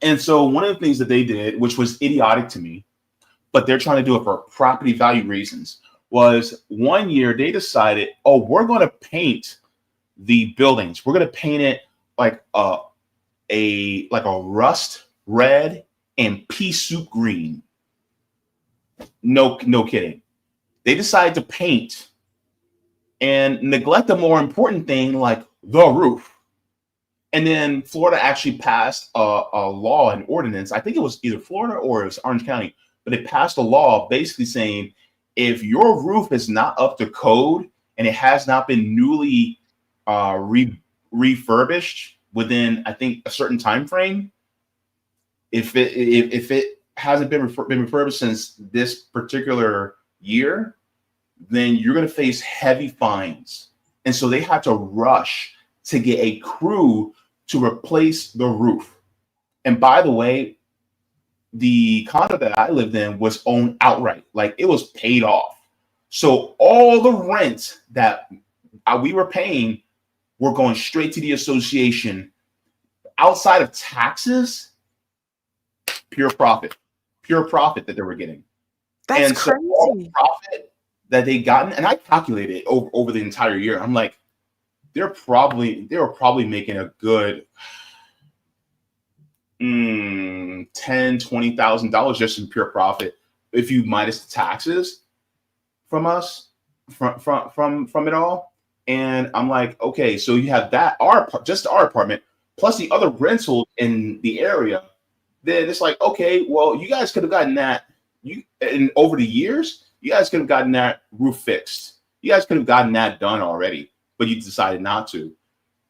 And so one of the things that they did, which was idiotic to me, but they're trying to do it for property value reasons, was one year they decided, we're going to paint the buildings. We're going to paint it like a rust red and pea soup green. No kidding. They decided to paint and neglect the more important thing, like the roof. And then Florida actually passed a law, an ordinance. I think it was either Florida or it was Orange County, but it passed a law basically saying if your roof is not up to code and it has not been newly refurbished within, I think, a certain time frame, if it hasn't been refurbished since this particular year, then you're going to face heavy fines. And so they had to rush to get a crew to replace the roof. And by the way, the condo that I lived in was owned outright. Like, it was paid off. So all the rent that we were paying were going straight to the association. Outside of taxes, pure profit that they were getting. That's and so crazy. all the profit that they gotten, and I calculated it over the entire year. I'm like, they were probably making a good $10,000-$20,000 just in pure profit if you minus the taxes from us from it all. And I'm like, okay, so you have that just our apartment plus the other rental in the area. Then it's like, okay, well, you guys could have gotten that. And over the years, you guys could have gotten that roof fixed. You guys could have gotten that done already, but you decided not to.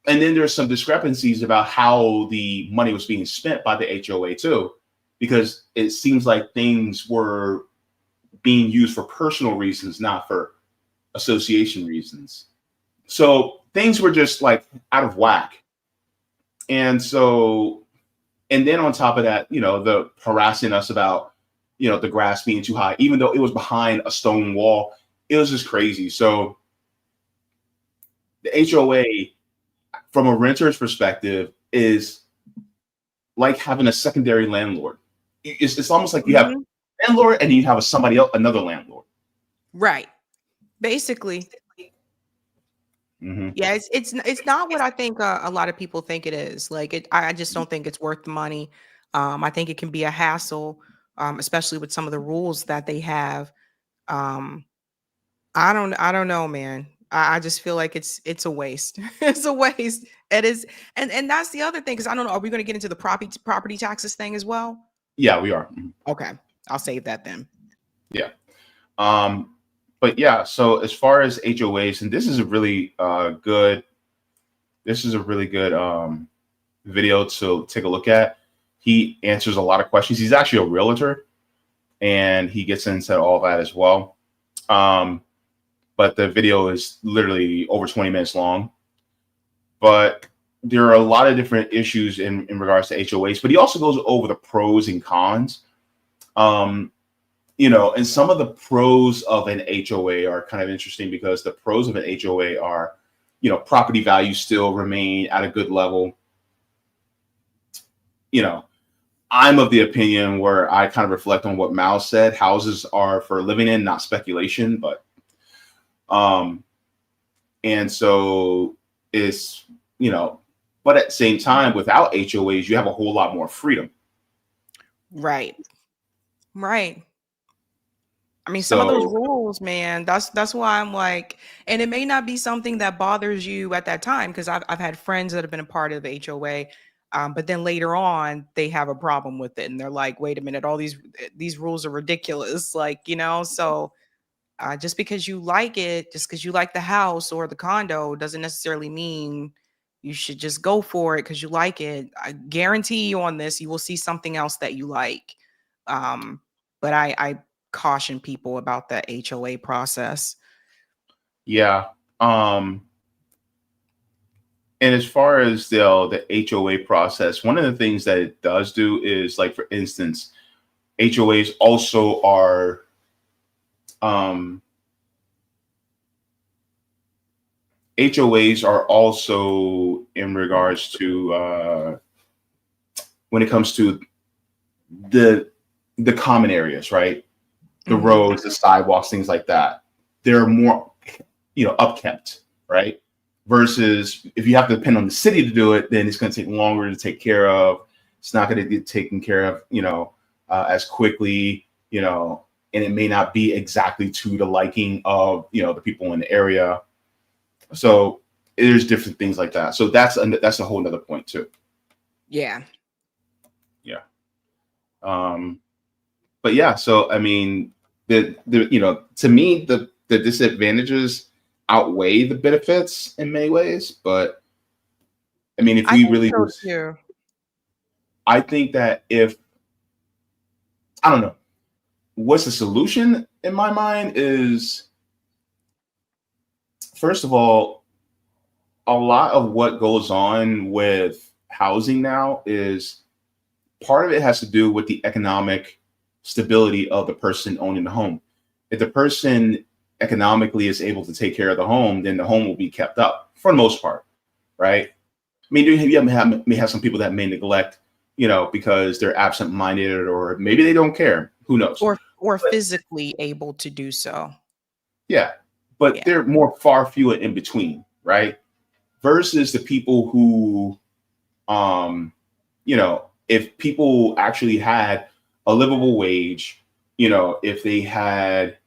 And then there's some discrepancies about how the money was being spent by the HOA too, because it seems like things were being used for personal reasons, not for association reasons. So things were just like out of whack. And then on top of that, the harassing us about, the grass being too high, even though it was behind a stone wall. It was just crazy. So the HOA, from a renter's perspective, is like having a secondary landlord. It's almost like you have a landlord and you have another landlord. Right. Basically. Yeah, it's not what I think a lot of people think it is. Like, I just don't think it's worth the money. I think it can be a hassle, especially with some of the rules that they have. I don't know, man. I just feel like it's a waste. It's a waste. It is, and that's the other thing, because I don't know. Are we going to get into the property taxes thing as well? Yeah, we are. Okay, I'll save that then. Yeah. But yeah, so as far as HOAs, and this is a really good video to take a look at. He answers a lot of questions. He's actually a realtor, and he gets into all that as well. But the video is literally over 20 minutes long. But there are a lot of different issues in regards to HOAs, but he also goes over the pros and cons. And some of the pros of an HOA are kind of interesting, because the pros of an HOA are, property values still remain at a good level. I'm of the opinion where I kind of reflect on what Mal said. Houses are for living in, not speculation. But, and so it's, but at the same time, without HOAs, you have a whole lot more freedom. Right. I mean, some of those rules, man, that's why I'm like, and it may not be something that bothers you at that time, because I've had friends that have been a part of the HOA, but then later on they have a problem with it, and they're like, wait a minute, all these rules are ridiculous, like, so just because you like it, just because you like the house or the condo, doesn't necessarily mean you should just go for it because you like it. I guarantee you on this, you will see something else that you like. But I caution people about the HOA process. Yeah. And as far as the HOA process, one of the things that it does do is, like, for instance, HOAs also are in regards to when it comes to the common areas, right? The roads, the sidewalks, things like that. They're more, upkept, right? Versus if you have to depend on the city to do it, then it's going to take longer to take care of. It's not going to get taken care of, as quickly, and it may not be exactly to the liking of, the people in the area. So there's different things like that. So that's a whole nother point too. Yeah. Yeah. But yeah, so I mean, the to me the disadvantages outweigh the benefits in many ways. But I mean, if I we think really so was, too. I think that if I don't know, what's the solution in my mind is, first of all, a lot of what goes on with housing now is part of it has to do with the economic stability of the person owning the home. If the person economically is able to take care of the home, then the home will be kept up for the most part, right? I mean, you may have some people that may neglect, because they're absent-minded or maybe they don't care. Who knows? Or But physically able to do so. yeah, but Yeah. they're fewer in between, right? Versus the people who, if people actually had a livable wage, if they had,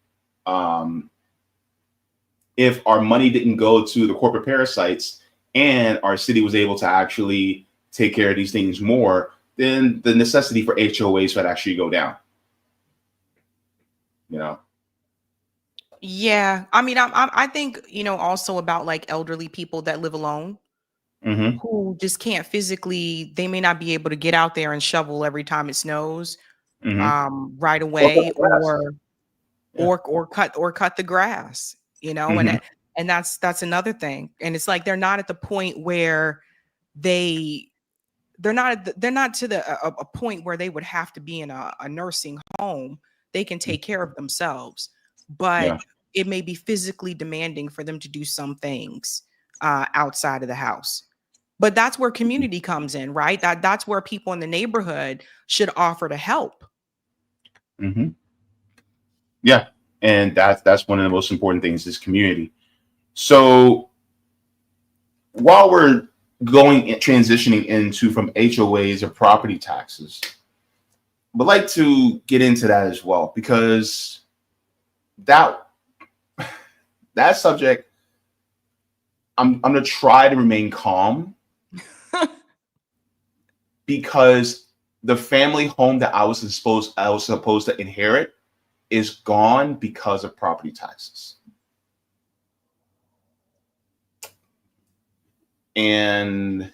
if our money didn't go to the corporate parasites and our city was able to actually take care of these things more, then the necessity for HOAs would actually go down. Yeah. I mean, I think, also about like elderly people that live alone Mm-hmm. who just can't physically, they may not be able to get out there and shovel every time it snows right away, or cut the grass, Mm-hmm. and that's another thing. And it's like they're not at the point where they're not to a point where they would have to be in a nursing home. They can take care of themselves, but Yeah. it may be physically demanding for them to do some things outside of the house. But that's where community comes in, right? That's where people in the neighborhood should offer to help. Mm-hmm. Yeah. And that's one of the most important things is community. So while we're transitioning into from HOAs or property taxes, would like to get into that as well, because that subject, I'm gonna try to remain calm because the family home that I was supposed to inherit is gone because of property taxes. And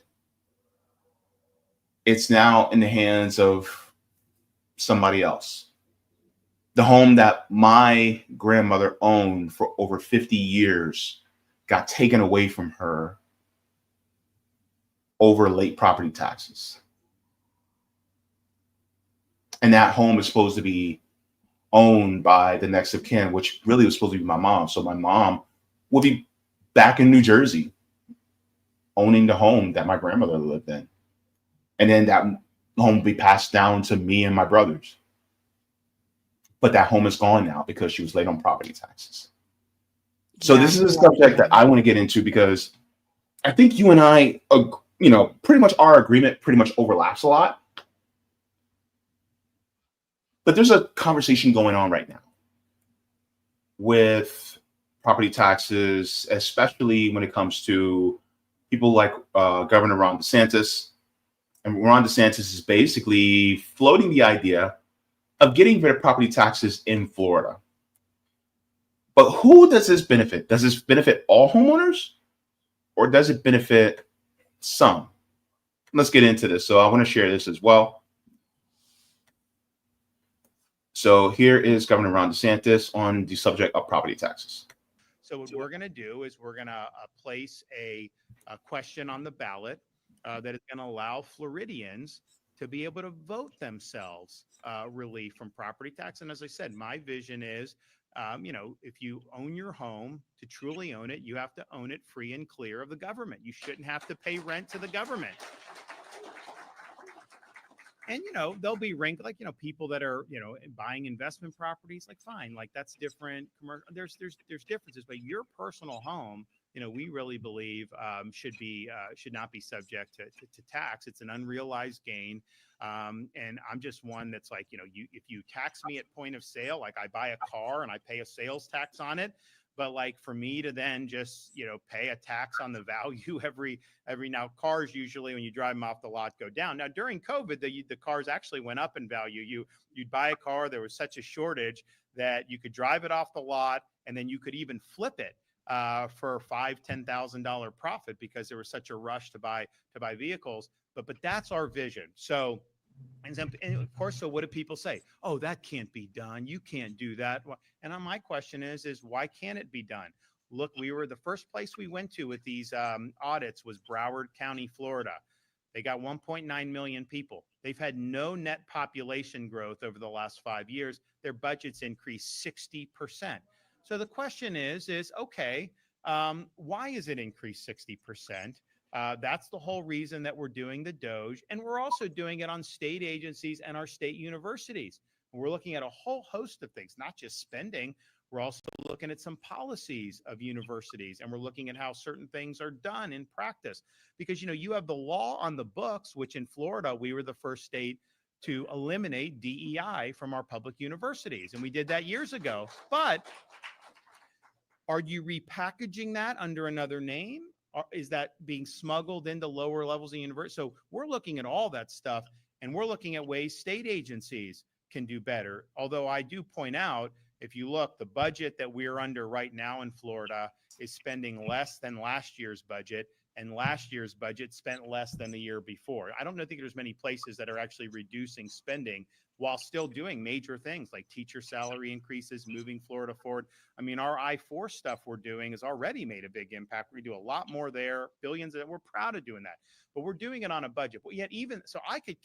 it's now in the hands of somebody else. The home that my grandmother owned for over 50 years got taken away from her over late property taxes. And that home is supposed to be owned by the next of kin, which really was supposed to be my mom. So my mom will be back in New Jersey owning the home that my grandmother lived in. And then that home will be passed down to me and my brothers. But that home is gone now because she was late on property taxes. So Yeah, this is a subject that I want to get into because I think you and I, pretty much our agreement pretty much overlaps a lot. But there's a conversation going on right now with property taxes, especially when it comes to people like Governor Ron DeSantis. And Ron DeSantis is basically floating the idea of getting rid of property taxes in Florida. But who does this benefit? Does this benefit all homeowners or does it benefit some? Let's get into this. So I want to share this as well. So here is Governor Ron DeSantis on the subject of property taxes. So what we're going to do is we're going to place a question on the ballot that is going to allow Floridians to be able to vote themselves relief from property tax. And as I said, my vision is, if you own your home, to truly own it, you have to own it free and clear of the government. You shouldn't have to pay rent to the government. And, they'll be ranked like, people that are, buying investment properties, like, fine, like that's different. There's differences, but your personal home, we really believe should not be subject to tax. It's an unrealized gain. And I'm just one that's like, if you tax me at point of sale, like I buy a car and I pay a sales tax on it, But like for me to then just, pay a tax on the value every now, cars usually when you drive them off the lot go down. Now during COVID, the cars actually went up in value. You'd buy a car, there was such a shortage that you could drive it off the lot and then you could even flip it for $5,000-$10,000 profit because there was such a rush to buy vehicles. But that's our vision. So, and of course, so what do people say? Oh, that can't be done. You can't do that. And my question is why can't it be done? Look, the first place we went to with these audits was Broward County, Florida. They got 1.9 million people. They've had no net population growth over the last 5 years. Their budgets increased 60%. So the question is okay, why is it increased 60%? That's the whole reason that we're doing the Doge. And we're also doing it on state agencies and our state universities. We're looking at a whole host of things, not just spending. We're also looking at some policies of universities, and we're looking at how certain things are done in practice. Because, you have the law on the books, which in Florida, we were the first state to eliminate DEI from our public universities. And we did that years ago. But are you repackaging that under another name? Or is that being smuggled into lower levels of university? So we're looking at all that stuff, and we're looking at ways state agencies can do better. Although I do point out, if you look, the budget that we're under right now in Florida is spending less than last year's budget, and last year's budget spent less than the year before. I don't think there's many places that are actually reducing spending while still doing major things like teacher salary increases, moving Florida forward. I mean, our I-4 stuff we're doing has already made a big impact. We do a lot more there, billions, that we're proud of doing that, but we're doing it on a budget. But yet even, so I could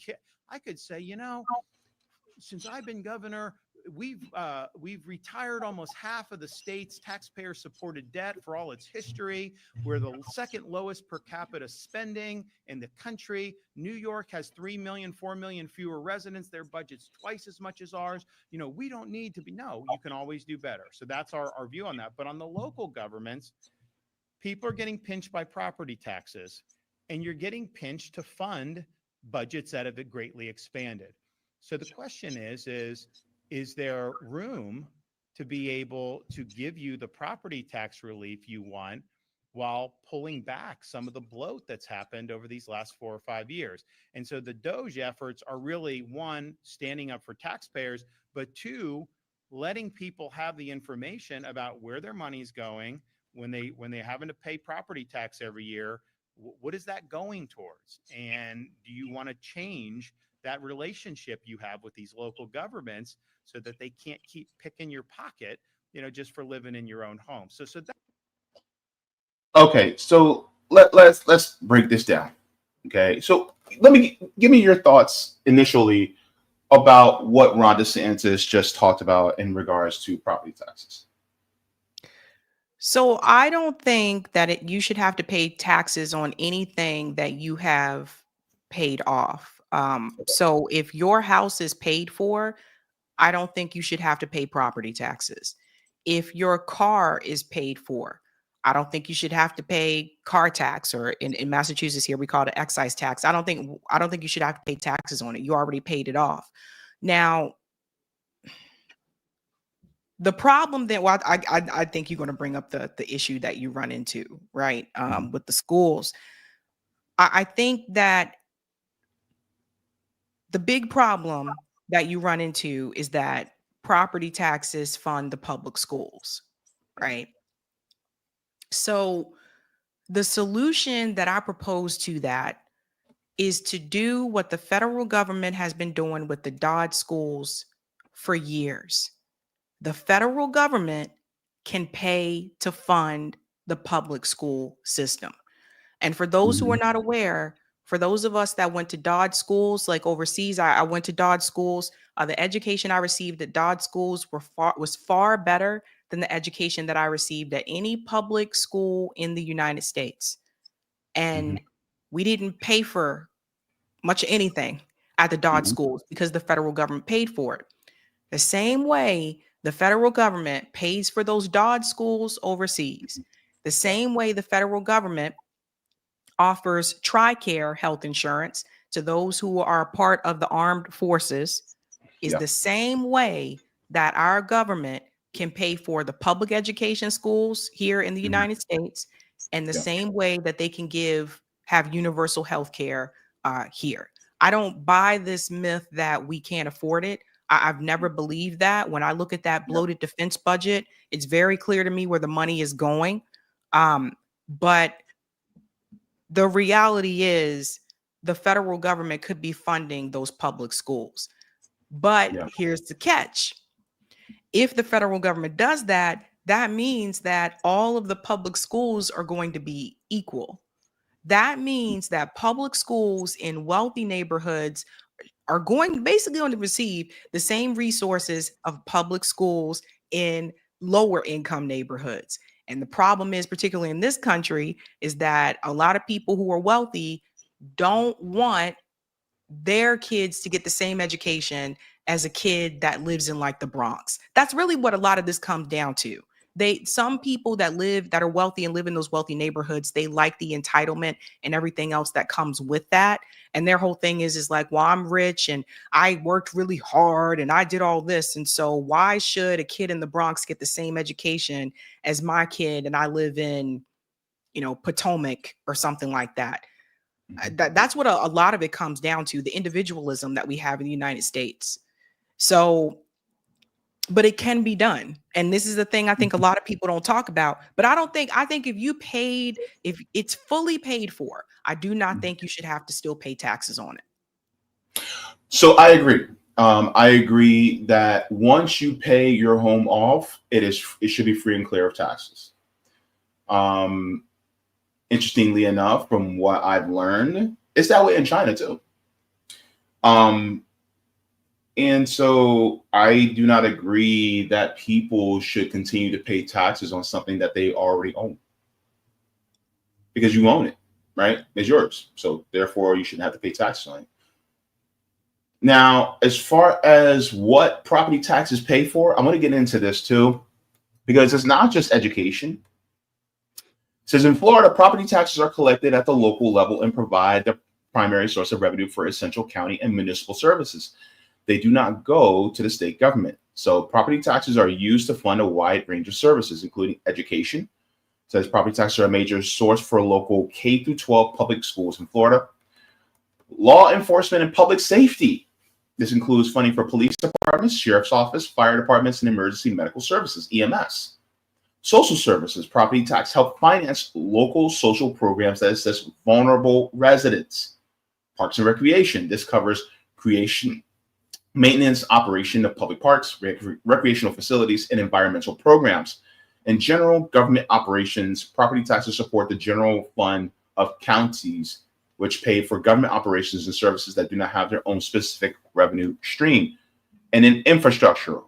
say, since I've been governor, we've retired almost half of the state's taxpayer supported debt for all its history. We're the second lowest per capita spending in the country. New York has 3 million, 4 million fewer residents. Their budget's twice as much as ours. We don't need to be, no, you can always do better. So that's our view on that. But on the local governments, people are getting pinched by property taxes, and you're getting pinched to fund budgets that have greatly expanded. So the question is there room to be able to give you the property tax relief you want while pulling back some of the bloat that's happened over these last 4 or 5 years? And so the Doge efforts are really, one, standing up for taxpayers, but two, letting people have the information about where their money's going when they're having to pay property tax every year. What is that going towards? And do you want to change that relationship you have with these local governments so that they can't keep picking your pocket, just for living in your own home? So that. Okay, so let's break this down. Okay, so give me your thoughts initially about what Ron DeSantis just talked about in regards to property taxes. So I don't think that you should have to pay taxes on anything that you have paid off. So if your house is paid for, I don't think you should have to pay property taxes. If your car is paid for, I don't think you should have to pay car tax, or in Massachusetts here, we call it excise tax. I don't think you should have to pay taxes on it. You already paid it off. Now, the problem that, well, I think you're going to bring up the issue that you run into, right? With the schools. I think that the big problem that you run into is that property taxes fund the public schools, right? So the solution that I propose to that is to do what the federal government has been doing with the Dodd schools for years. The federal government can pay to fund the public school system. And for those who are not aware, for those of us that went to Dodd schools, like overseas, I went to Dodd schools. The education I received at Dodd schools was far better than the education that I received at any public school in the United States. And we didn't pay for much of anything at the Dodd schools because the federal government paid for it. The same way the federal government pays for those Dodd schools overseas, the same way the federal government offers TRICARE health insurance to those who are part of the armed forces, is the same way that our government can pay for the public education schools here in the United States, and the same way that they can have universal health care here. I don't buy this myth that we can't afford it. I've never believed that. When I look at that bloated defense budget, it's very clear to me where the money is going. But the reality is the federal government could be funding those public schools. But here's the catch. If the federal government does that, that means that all of the public schools are going to be equal. That means that public schools in wealthy neighborhoods are basically going to receive the same resources of public schools in lower income neighborhoods. And the problem is, particularly in this country, is that a lot of people who are wealthy don't want their kids to get the same education as a kid that lives in like the Bronx. That's really what a lot of this comes down to. Some people that are wealthy and live in those wealthy neighborhoods, they like the entitlement and everything else that comes with that. And their whole thing is like, well, I'm rich and I worked really hard and I did all this. And so why should a kid in the Bronx get the same education as my kid and I live in, Potomac or something like that? That's what a lot of it comes down to, the individualism that we have in the United States. So, but it can be done. And this is the thing I think a lot of people don't talk about. But I think if it's fully paid for, I do not think you should have to still pay taxes on it. So I agree. I agree that once you pay your home off, it should be free and clear of taxes. Interestingly enough, from what I've learned, it's that way in China too. And so I do not agree that people should continue to pay taxes on something that they already own. Because you own it, right? It's yours. So therefore you shouldn't have to pay taxes on it. Now, as far as what property taxes pay for, I'm going to get into this too, because it's not just education. It says in Florida, property taxes are collected at the local level and provide the primary source of revenue for essential county and municipal services. They do not go to the state government. So property taxes are used to fund a wide range of services, including education. It says property taxes are a major source for local K through 12 public schools in Florida. Law enforcement and public safety. This includes funding for police departments, sheriff's office, fire departments, and emergency medical services, EMS. Social services, property tax help finance local social programs that assist vulnerable residents. Parks and recreation. This covers creation, maintenance, operation of public parks, recreational facilities, and environmental programs. In general government operations, property taxes support the general fund of counties, which pay for government operations and services that do not have their own specific revenue stream. And in infrastructure,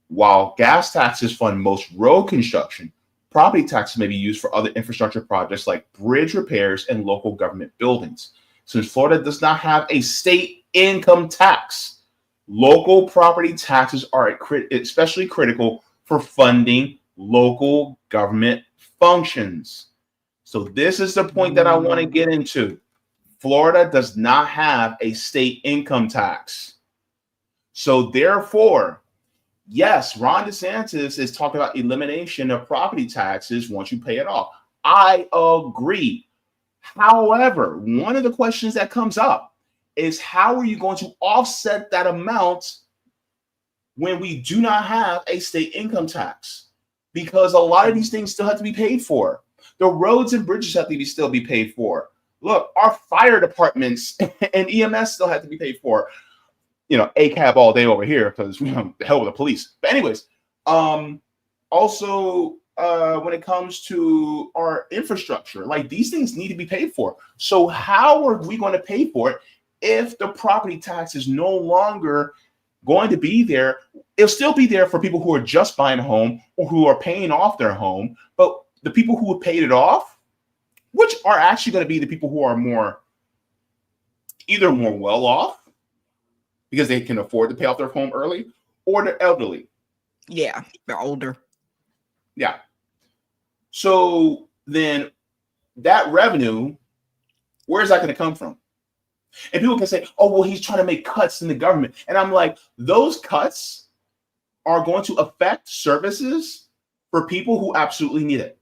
while gas taxes fund most road construction, property taxes may be used for other infrastructure projects like bridge repairs and local government buildings. Since Florida does not have a state income tax, local property taxes are especially critical for funding local government functions. So this is the point that I want to get into. Florida does not have a state income tax. So therefore, yes, Ron DeSantis is talking about elimination of property taxes once you pay it off. I agree. However, one of the questions that comes up is how are you going to offset that amount when we do not have a state income tax? Because a lot of these things still have to be paid for. The roads and bridges have to still be paid for. Look, our fire departments and EMS still have to be paid for. ACAB all day over here because the hell with the police. But anyways, also when it comes to our infrastructure, like these things need to be paid for. So how are we going to pay for it if the property tax is no longer going to be there? It'll still be there for people who are just buying a home or who are paying off their home. But the people who have paid it off, which are actually going to be the people who are either more well off because they can afford to pay off their home early, or they're elderly. Yeah, they're older. Yeah. So then that revenue, where's that going to come from? And people can say, oh, well, he's trying to make cuts in the government. And I'm like, those cuts are going to affect services for people who absolutely need it.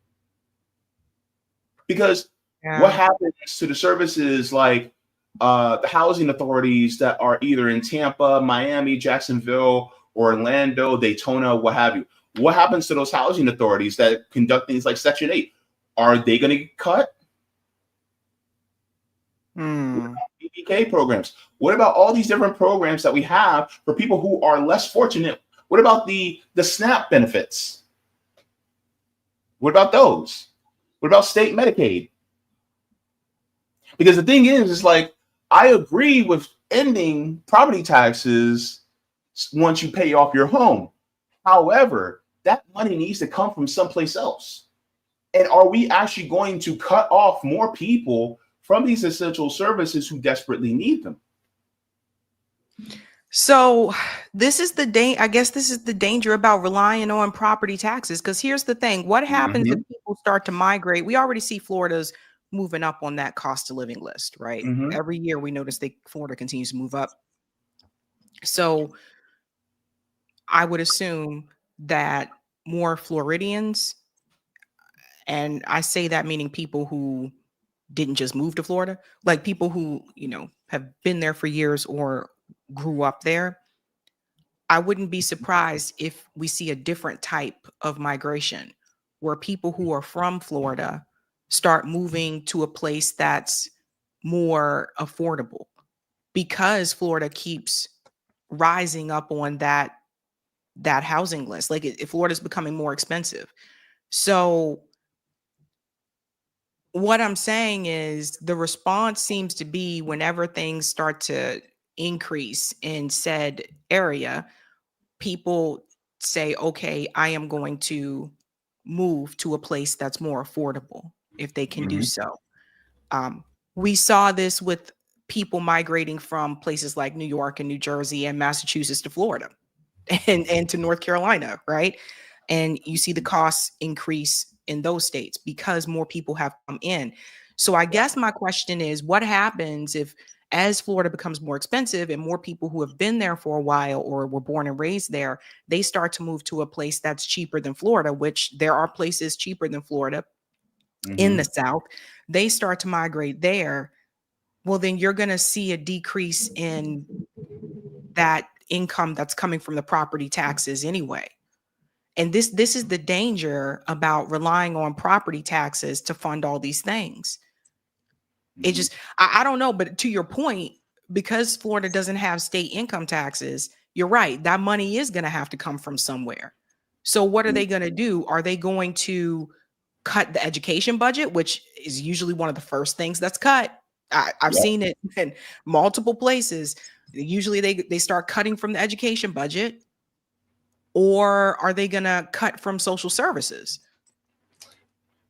Because what happens to the services like the housing authorities that are either in Tampa, Miami, Jacksonville, Orlando, Daytona, what have you? What happens to those housing authorities that conduct things like Section 8? Are they going to get cut? BBK programs. What about all these different programs that we have for people who are less fortunate? What about the SNAP benefits? What about those? What about state Medicaid? Because the thing is like, I agree with ending property taxes once you pay off your home. However, that money needs to come from someplace else. And are we actually going to cut off more people from these essential services who desperately need them? So this is the I guess this is the danger about relying on property taxes. Because here's the thing: what happens if people start to migrate? We already see Florida's moving up on that cost of living list, right? Every year we notice Florida continues to move up. So I would assume that more Floridians, and I say that meaning people who didn't just move to Florida, like people who, have been there for years or grew up there. I wouldn't be surprised if we see a different type of migration where people who are from Florida start moving to a place that's more affordable because Florida keeps rising up on that housing list. Like if Florida's becoming more expensive. So what I'm saying is the response seems to be whenever things start to increase in said area, people say, okay, I am going to move to a place that's more affordable if they can do so. We saw this with people migrating from places like New York and New Jersey and Massachusetts to Florida and to North Carolina, right? And you see the costs increase in those states because more people have come in. So I guess my question is, what happens if, as Florida becomes more expensive and more people who have been there for a while or were born and raised there, they start to move to a place that's cheaper than Florida, which there are places cheaper than Florida in the South. They start to migrate there. Well, then you're going to see a decrease in that income that's coming from the property taxes anyway. And this is the danger about relying on property taxes to fund all these things. It just, I don't know, but to your point, because Florida doesn't have state income taxes, you're right. That money is going to have to come from somewhere. So what are they going to do? Are they going to cut the education budget, which is usually one of the first things that's cut? I've seen it in multiple places. Usually they start cutting from the education budget. Or are they going to cut from social services?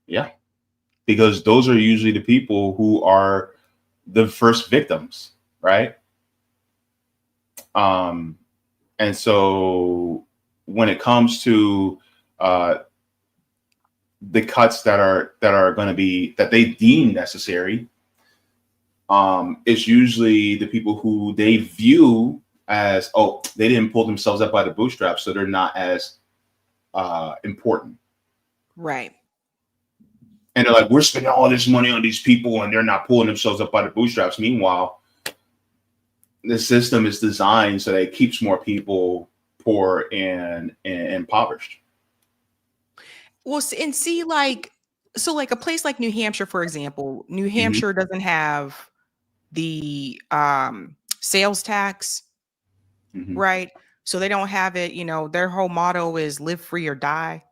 Yeah, because those are usually the people who are the first victims, right? And so when it comes to the cuts that are going to be that they deem necessary, it's usually the people who they view as, oh, they didn't pull themselves up by the bootstraps, so they're not as important. Right. And they're like, we're spending all this money on these people and they're not pulling themselves up by the bootstraps. Meanwhile, the system is designed so that it keeps more people poor and impoverished. Well, and see, like a place like New Hampshire, for example, New Hampshire doesn't have the sales tax. Right. So they don't have it, their whole motto is live free or die.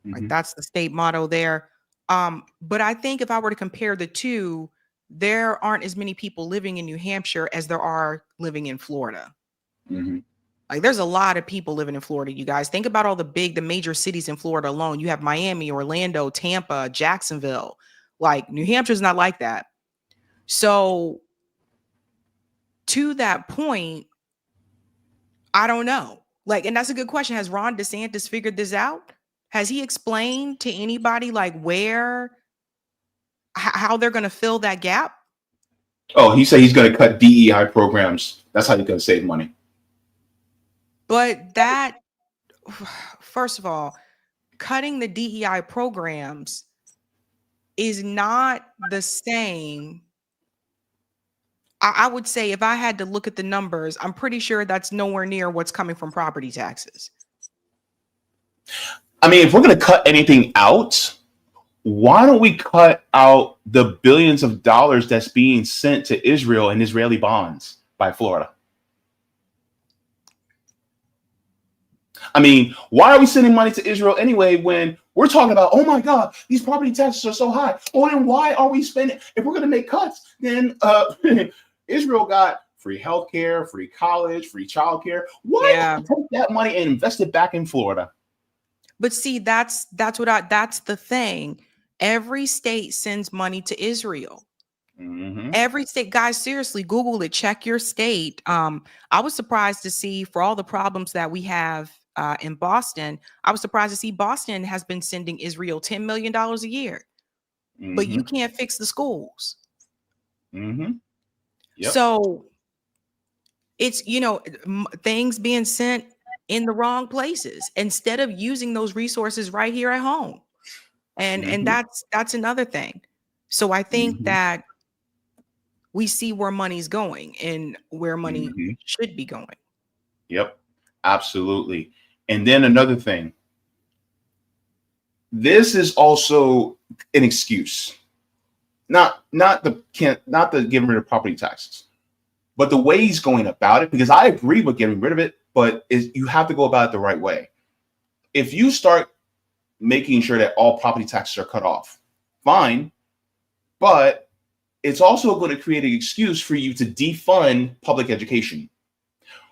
Like that's the state motto there. But I think if I were to compare the two, there aren't as many people living in New Hampshire as there are living in Florida. Like there's a lot of people living in Florida, you guys. Think about all the major cities in Florida alone. You have Miami, Orlando, Tampa, Jacksonville. Like New Hampshire's not like that. So to that point, I don't know. Like, and that's a good question. Has Ron DeSantis figured this out? Has he explained to anybody like how they're going to fill that gap? Oh, he said he's going to cut DEI programs. That's how he's going to save money. But that, first of all, cutting the DEI programs is not the same. I would say if I had to look at the numbers, I'm pretty sure that's nowhere near what's coming from property taxes. I mean, if we're going to cut anything out, why don't we cut out the billions of dollars that's being sent to Israel in Israeli bonds by Florida? I mean, why are we sending money to Israel anyway when we're talking about, oh my God, these property taxes are so high? Oh, then why are we spending? If we're going to make cuts, then Israel got free healthcare, free college, free childcare. Why not take that money and invest it back in Florida? But see, that's the thing. Every state sends money to Israel. Mm-hmm. Every state, guys, seriously, Google it, check your state. I was surprised to see, for all the problems that we have in Boston, I was surprised to see Boston has been sending Israel $10 million a year. Mm-hmm. But you can't fix the schools. Mm-hmm. Yep. So it's, things being sent in the wrong places instead of using those resources right here at home. And that's another thing. So I think that we see where money's going and where money should be going. Yep, absolutely. And then another thing, this is also an excuse, not the getting rid of property taxes, but the way he's going about it. Because I agree with getting rid of it, but you have to go about it the right way. If you start making sure that all property taxes are cut off, fine, but it's also going to create an excuse for you to defund public education.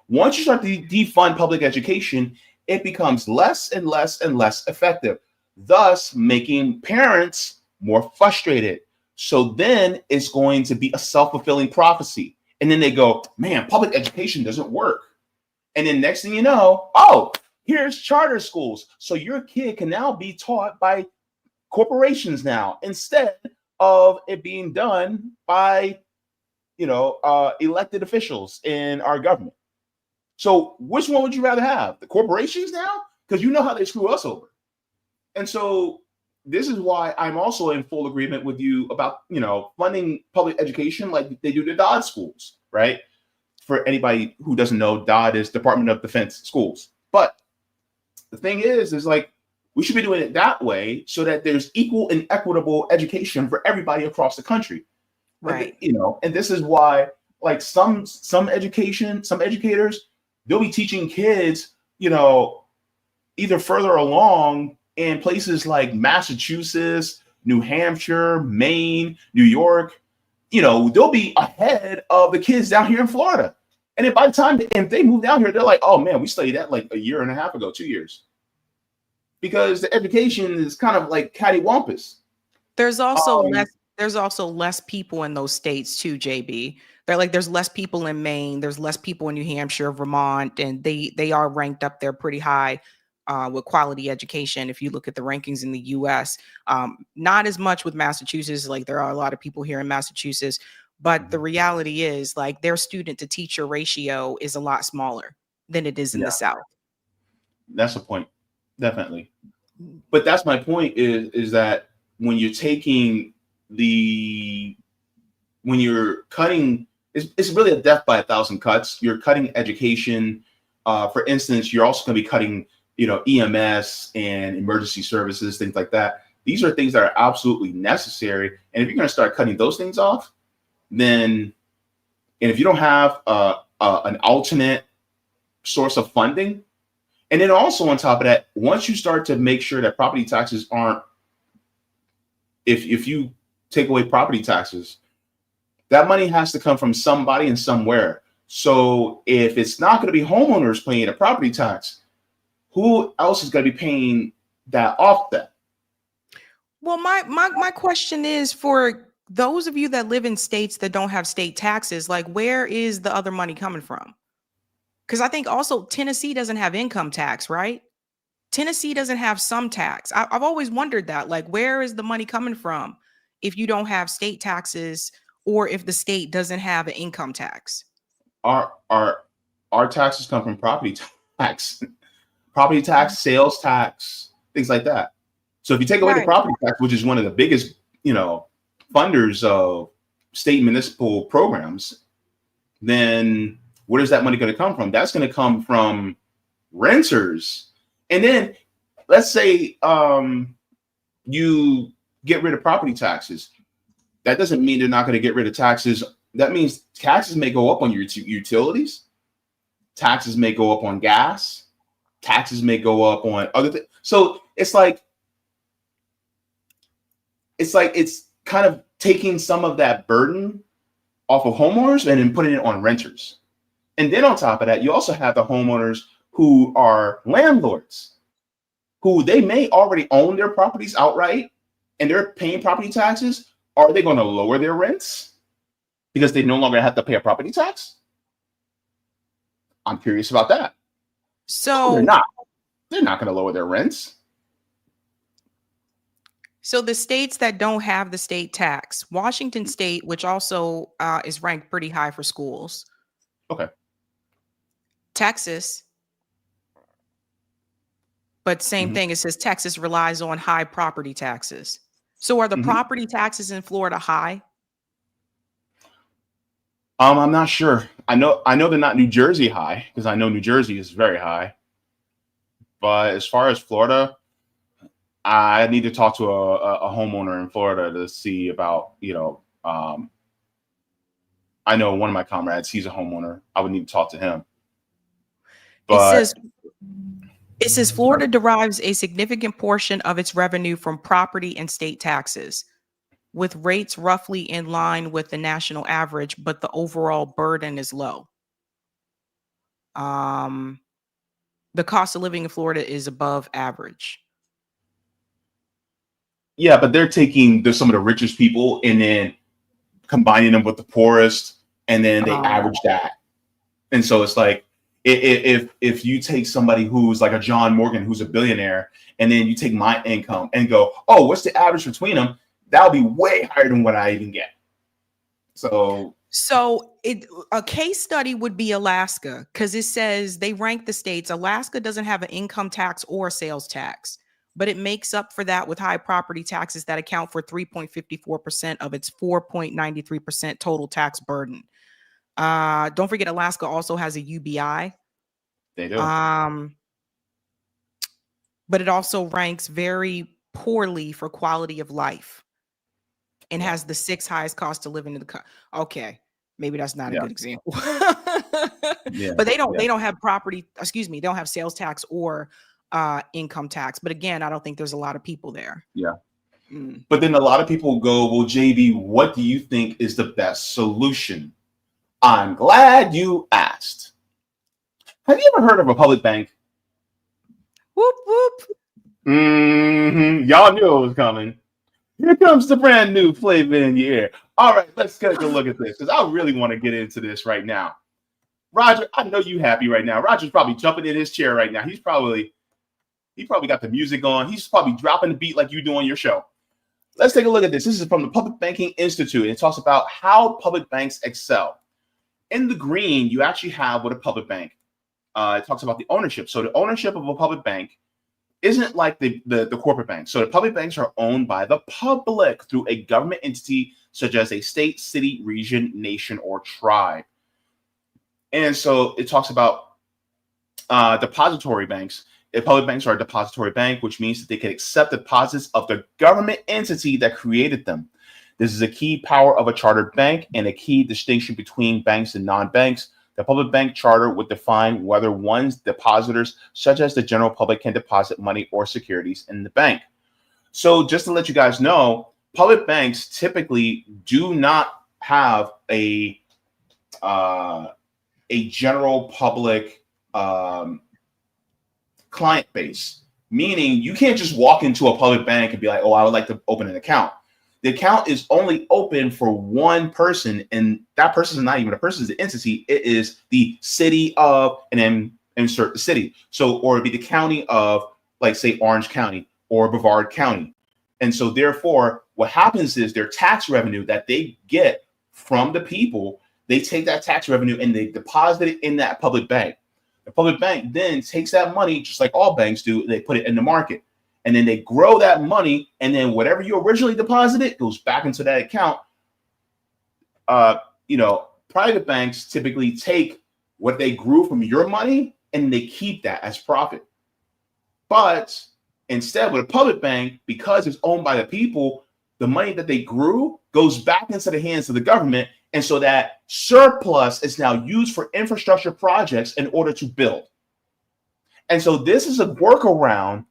Once you start to defund public education, it becomes less and less and less effective, thus making parents more frustrated. So then it's going to be a self-fulfilling prophecy. And then they go, man, public education doesn't work. And then next thing you know, oh, here's charter schools. So your kid can now be taught by corporations now instead of it being done by, elected officials in our government. So which one would you rather have? The corporations now? Because you know how they screw us over. And so this is why I'm also in full agreement with you about, funding public education like they do the DOD schools, right? For anybody who doesn't know, DOD is Department of Defense schools. But the thing is like, we should be doing it that way so that there's equal and equitable education for everybody across the country. Right. And this is why, like some educators, they'll be teaching kids, either further along in places like Massachusetts, New Hampshire, Maine, New York, they'll be ahead of the kids down here in Florida. And then by the time if they move down here, they're like, oh man, we studied that like a year and a half ago, 2 years. Because the education is kind of like cattywampus. There's also less people in those states too, JB. There's less people in Maine, there's less people in New Hampshire, Vermont, and they are ranked up there pretty high with quality education. If you look at the rankings in the US, not as much with Massachusetts, like there are a lot of people here in Massachusetts, but the reality is like their student to teacher ratio is a lot smaller than it is in the South. That's the point. Definitely. But that's my point is that when you're when you're cutting, it's really a death by 1,000 cuts. You're cutting education. For instance, you're also going to be cutting, EMS and emergency services, things like that. These are things that are absolutely necessary. And if you're going to start cutting those things off, then, and if you don't have an alternate source of funding, and then also on top of that, once you start to make sure that property taxes aren't, if you take away property taxes, that money has to come from somebody and somewhere. So if it's not going to be homeowners paying a property tax, who else is going to be paying that offset? Well, my question is for those of you that live in states that don't have state taxes, like where is the other money coming from? Because I think also Tennessee doesn't have income tax, right? Tennessee doesn't have some tax. I've always wondered that, like, where is the money coming from if you don't have state taxes or if the state doesn't have an income tax? Our taxes come from property tax. property tax, sales tax, things like that. So if you take away the Right. property tax, which is one of the biggest, funders of state municipal programs, then where is that money going to come from? That's going to come from renters. And then let's say you get rid of property taxes. That doesn't mean they're not going to get rid of taxes. That means taxes may go up on your utilities. Taxes may go up on gas. Taxes may go up on other things. So it's kind of taking some of that burden off of homeowners and then putting it on renters. And then on top of that, you also have the homeowners who are landlords, who they may already own their properties outright and they're paying property taxes. Are they going to lower their rents because they no longer have to pay a property tax? I'm curious about that. So They're not going to lower their rents. So the states that don't have the state tax, Washington State, which also is ranked pretty high for schools. Okay. Texas. But same thing, it says Texas relies on high property taxes. So are the property taxes in Florida high? I'm not sure. I know they're not New Jersey high, because I know New Jersey is very high. But as far as Florida, I need to talk to a homeowner in Florida to see about, I know one of my comrades, he's a homeowner. I would need to talk to him. But it says Florida derives a significant portion of its revenue from property and state taxes, with rates roughly in line with the national average, but the overall burden is low. The cost of living in Florida is above average. yeah, but they're taking some of the richest people and then combining them with the poorest, and then they average that. And so it's like, if you take somebody who's like a John Morgan, who's a billionaire, and then you take my income and go, oh, what's the average between them? That'll be way higher than what I even get. So a case study would be Alaska, because it says they rank the states. Alaska doesn't have an income tax or a sales tax, but it makes up for that with high property taxes that account for 3.54% of its 4.93% total tax burden. Don't forget, Alaska also has a UBI. they do. But it also ranks very poorly for quality of life and has the 6th highest cost of living in the country. Okay, maybe that's not a good example. But they don't have they don't have sales tax or income tax. But again, I don't think there's a lot of people there. Yeah. But then a lot of people go, well, Jaybe, what do you think is the best solution? I'm glad you asked. Have you ever heard of a public bank? Whoop, whoop. Y'all knew it was coming. Here comes the brand new flavor in your ear. All right, let's take a look at this, because I really want to get into this right now. Roger, I know you happy right now. Roger's probably jumping in his chair right now. He probably got the music on. He's probably dropping the beat like you do on your show. Let's take a look at this. This is from the Public Banking Institute. And it talks about how public banks excel. In the green, you actually have what a public bank. It talks about the ownership. So the ownership of a public bank isn't like the corporate banks. So the public banks are owned by the public through a government entity such as a state, city, region, nation, or tribe. And so it talks about depository banks. If public banks are a depository bank, which means that they can accept deposits of the government entity that created them. This is a key power of a chartered bank and a key distinction between banks and non-banks. The public bank charter would define whether one's depositors, such as the general public, can deposit money or securities in the bank. So just to let you guys know, public banks typically do not have a general public client base, meaning you can't just walk into a public bank and be like, oh, I would like to open an account. The account is only open for one person, and that person is not even a person, it's an entity. It is the city of, and then insert the city. So, or it'd be the county of, like, say, Orange County or Brevard County. And so therefore, what happens is their tax revenue that they get from the people, they take that tax revenue and they deposit it in that public bank. The public bank then takes that money, just like all banks do, they put it in the market. And then they grow that money, and then whatever you originally deposited goes back into that account. Private banks typically take what they grew from your money and they keep that as profit. But instead, with a public bank, because it's owned by the people, the money that they grew goes back into the hands of the government. And so that surplus is now used for infrastructure projects in order to build. And so this is a workaround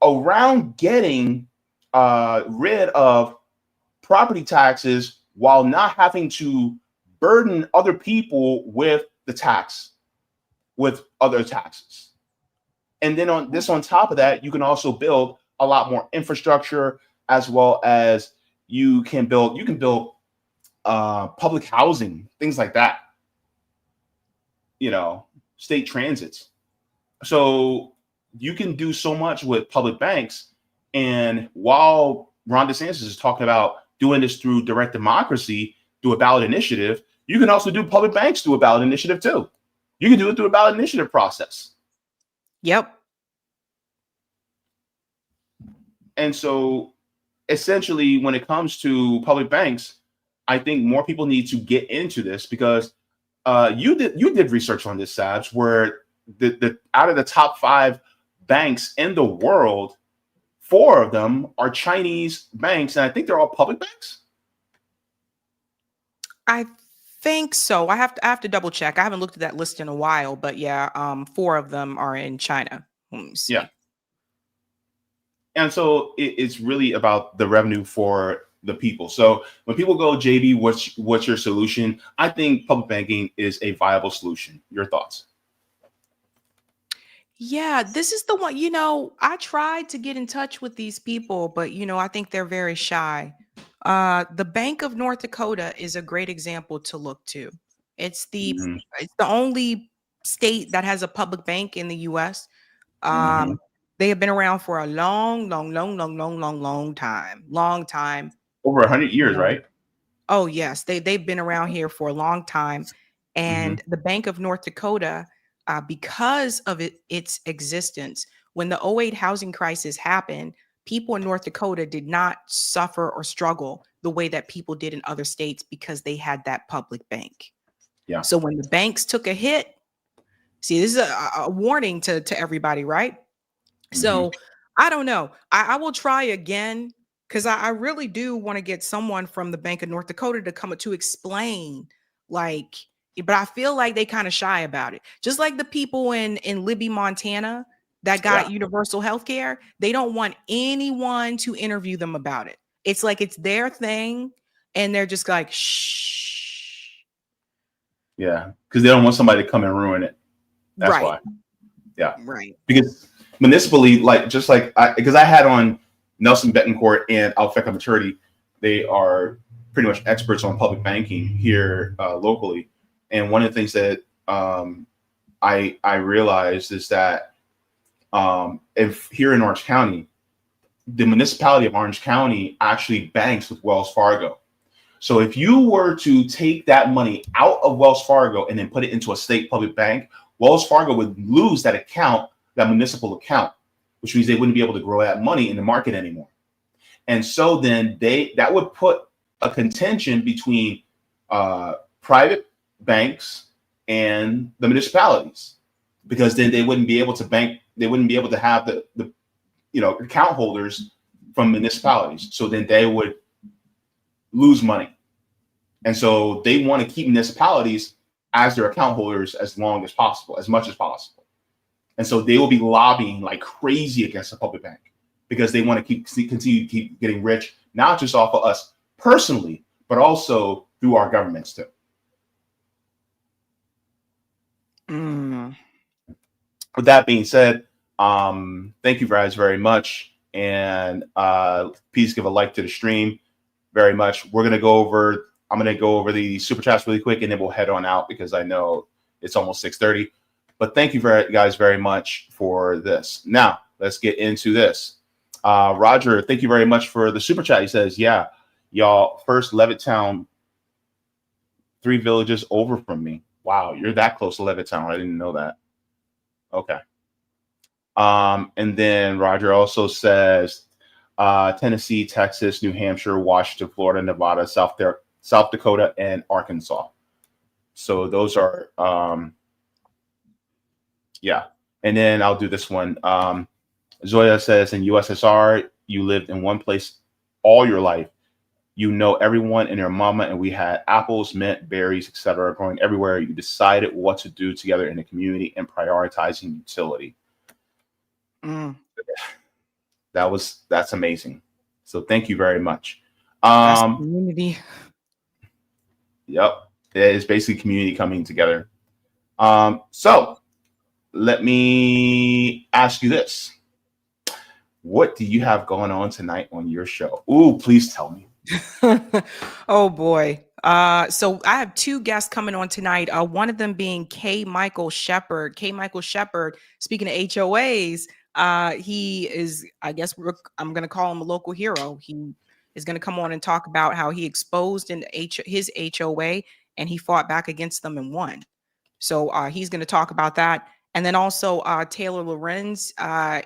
around getting rid of property taxes while not having to burden other people with the tax, with other taxes. And then on top of that, you can also build a lot more infrastructure, as well as you can build public housing, things like that, state transits. So you can do so much with public banks. And while Ron DeSantis is talking about doing this through direct democracy, through a ballot initiative, you can also do public banks through a ballot initiative too. You can do it through a ballot initiative process. Yep. And so essentially, when it comes to public banks, I think more people need to get into this, because you did research on this, Sabs, where the out of the top 5 banks in the world, 4 of them are Chinese banks, and I think they're all public banks. I think so. I have to double check. I haven't looked at that list in a while, but yeah, 4 of them are in China. Let me see. Yeah. And so it's really about the revenue for the people. So when people go, Jaybe, what's your solution? I think public banking is a viable solution. Your thoughts? Yeah, this is the one, I tried to get in touch with these people, but I think they're very shy. The Bank of North Dakota is a great example to look to. It's the only state that has a public bank in the US. They have been around for a long time. Long time. Over 100 years, right? Oh, yes. They've been around here for a long time. And the Bank of North Dakota, because of its existence, when the 2008 housing crisis happened, people in North Dakota did not suffer or struggle the way that people did in other states, because they had that public bank. Yeah. So when the banks took a hit, see, this is a warning to everybody, right? So I don't know. I will try again, because I really do want to get someone from the Bank of North Dakota to come to explain, but I feel like they kind of shy about it. Just like the people in Libby, Montana that got universal health care. They don't want anyone to interview them about it. It's like it's their thing, and they're just like, shh. Yeah, because they don't want somebody to come and ruin it. That's why. Yeah. Right. Because municipally, because I had on Nelson Betancourt and Alfecca Maturity, they are pretty much experts on public banking here locally. And one of the things that I realized is that if here in Orange County, the municipality of Orange County actually banks with Wells Fargo. So if you were to take that money out of Wells Fargo and then put it into a state public bank, Wells Fargo would lose that account, that municipal account, which means they wouldn't be able to grow that money in the market anymore. And so then that would put a contention between private banks and the municipalities, because then they wouldn't be able to bank. They wouldn't be able to have the account holders from municipalities. So then they would lose money. And so they want to keep municipalities as their account holders as long as possible, as much as possible. And so they will be lobbying like crazy against the public bank, because they want to continue to keep getting rich, not just off of us personally, but also through our governments too. With that being said, thank you guys very much. And please give a like to the stream very much. I'm going to go over the super chats really quick, and then we'll head on out, because I know it's almost 6:30. But thank you guys very much for this. Now, let's get into this. Roger, thank you very much for the super chat. He says, yeah, y'all, first Levittown, 3 villages over from me. Wow, you're that close to Levittown. I didn't know that. Okay. And then Roger also says Tennessee, Texas, New Hampshire, Washington, Florida, Nevada, South Dakota, and Arkansas. So those are, yeah. And then I'll do this one. Zoya says in USSR, you lived in one place all your life. You know everyone and their mama, and we had apples, mint, berries, etc., growing everywhere. You decided what to do together in the community and prioritizing utility. Mm, That's amazing. So thank you very much. that's community. Yep, it is basically community coming together. So let me ask you this: what do you have going on tonight on your show? Ooh, please tell me. Oh boy. So I have two guests coming on tonight. One of them being K. Michael Shepard. K. Michael Shepard, speaking of HOAs, he is, I guess I'm going to call him a local hero. He is going to come on and talk about how he exposed his HOA and he fought back against them and won. So he's going to talk about that. And then also Taylor Lorenz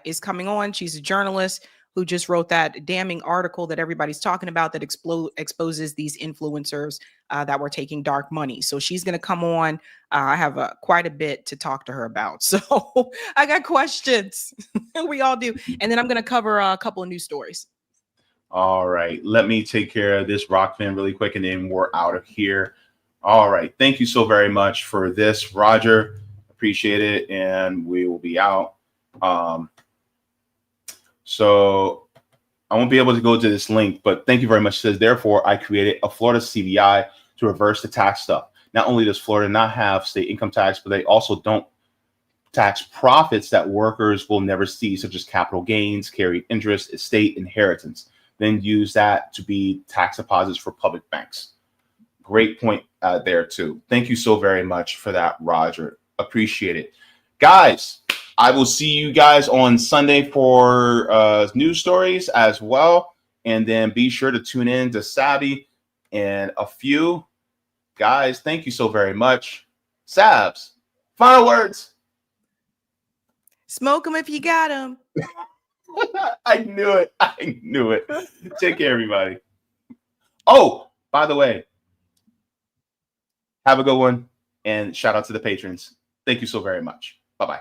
is coming on. She's a journalist who just wrote that damning article that everybody's talking about that exposes these influencers that were taking dark money. So she's going to come on. I have quite a bit to talk to her about. So I got questions. We all do. And then I'm going to cover a couple of news stories. All right. Let me take care of this rock fan really quick, and then we're out of here. All right. Thank you so very much for this, Roger. Appreciate it. And we will be out. So I won't be able to go to this link, but thank you very much. It says, therefore, I created a Florida CVI to reverse the tax stuff. Not only does Florida not have state income tax, but they also don't tax profits that workers will never see, such as capital gains, carried interest, estate inheritance. Then use that to be tax deposits for public banks. Great point there, too. Thank you so very much for that, Roger. Appreciate it. Guys, I will see you guys on Sunday for news stories as well. And then be sure to tune in to Sabby and a few. Guys, thank you so very much. Sabs, final words. Smoke them if you got them. I knew it. I knew it. Take care, everybody. Oh, by the way, have a good one. And shout out to the patrons. Thank you so very much. Bye-bye.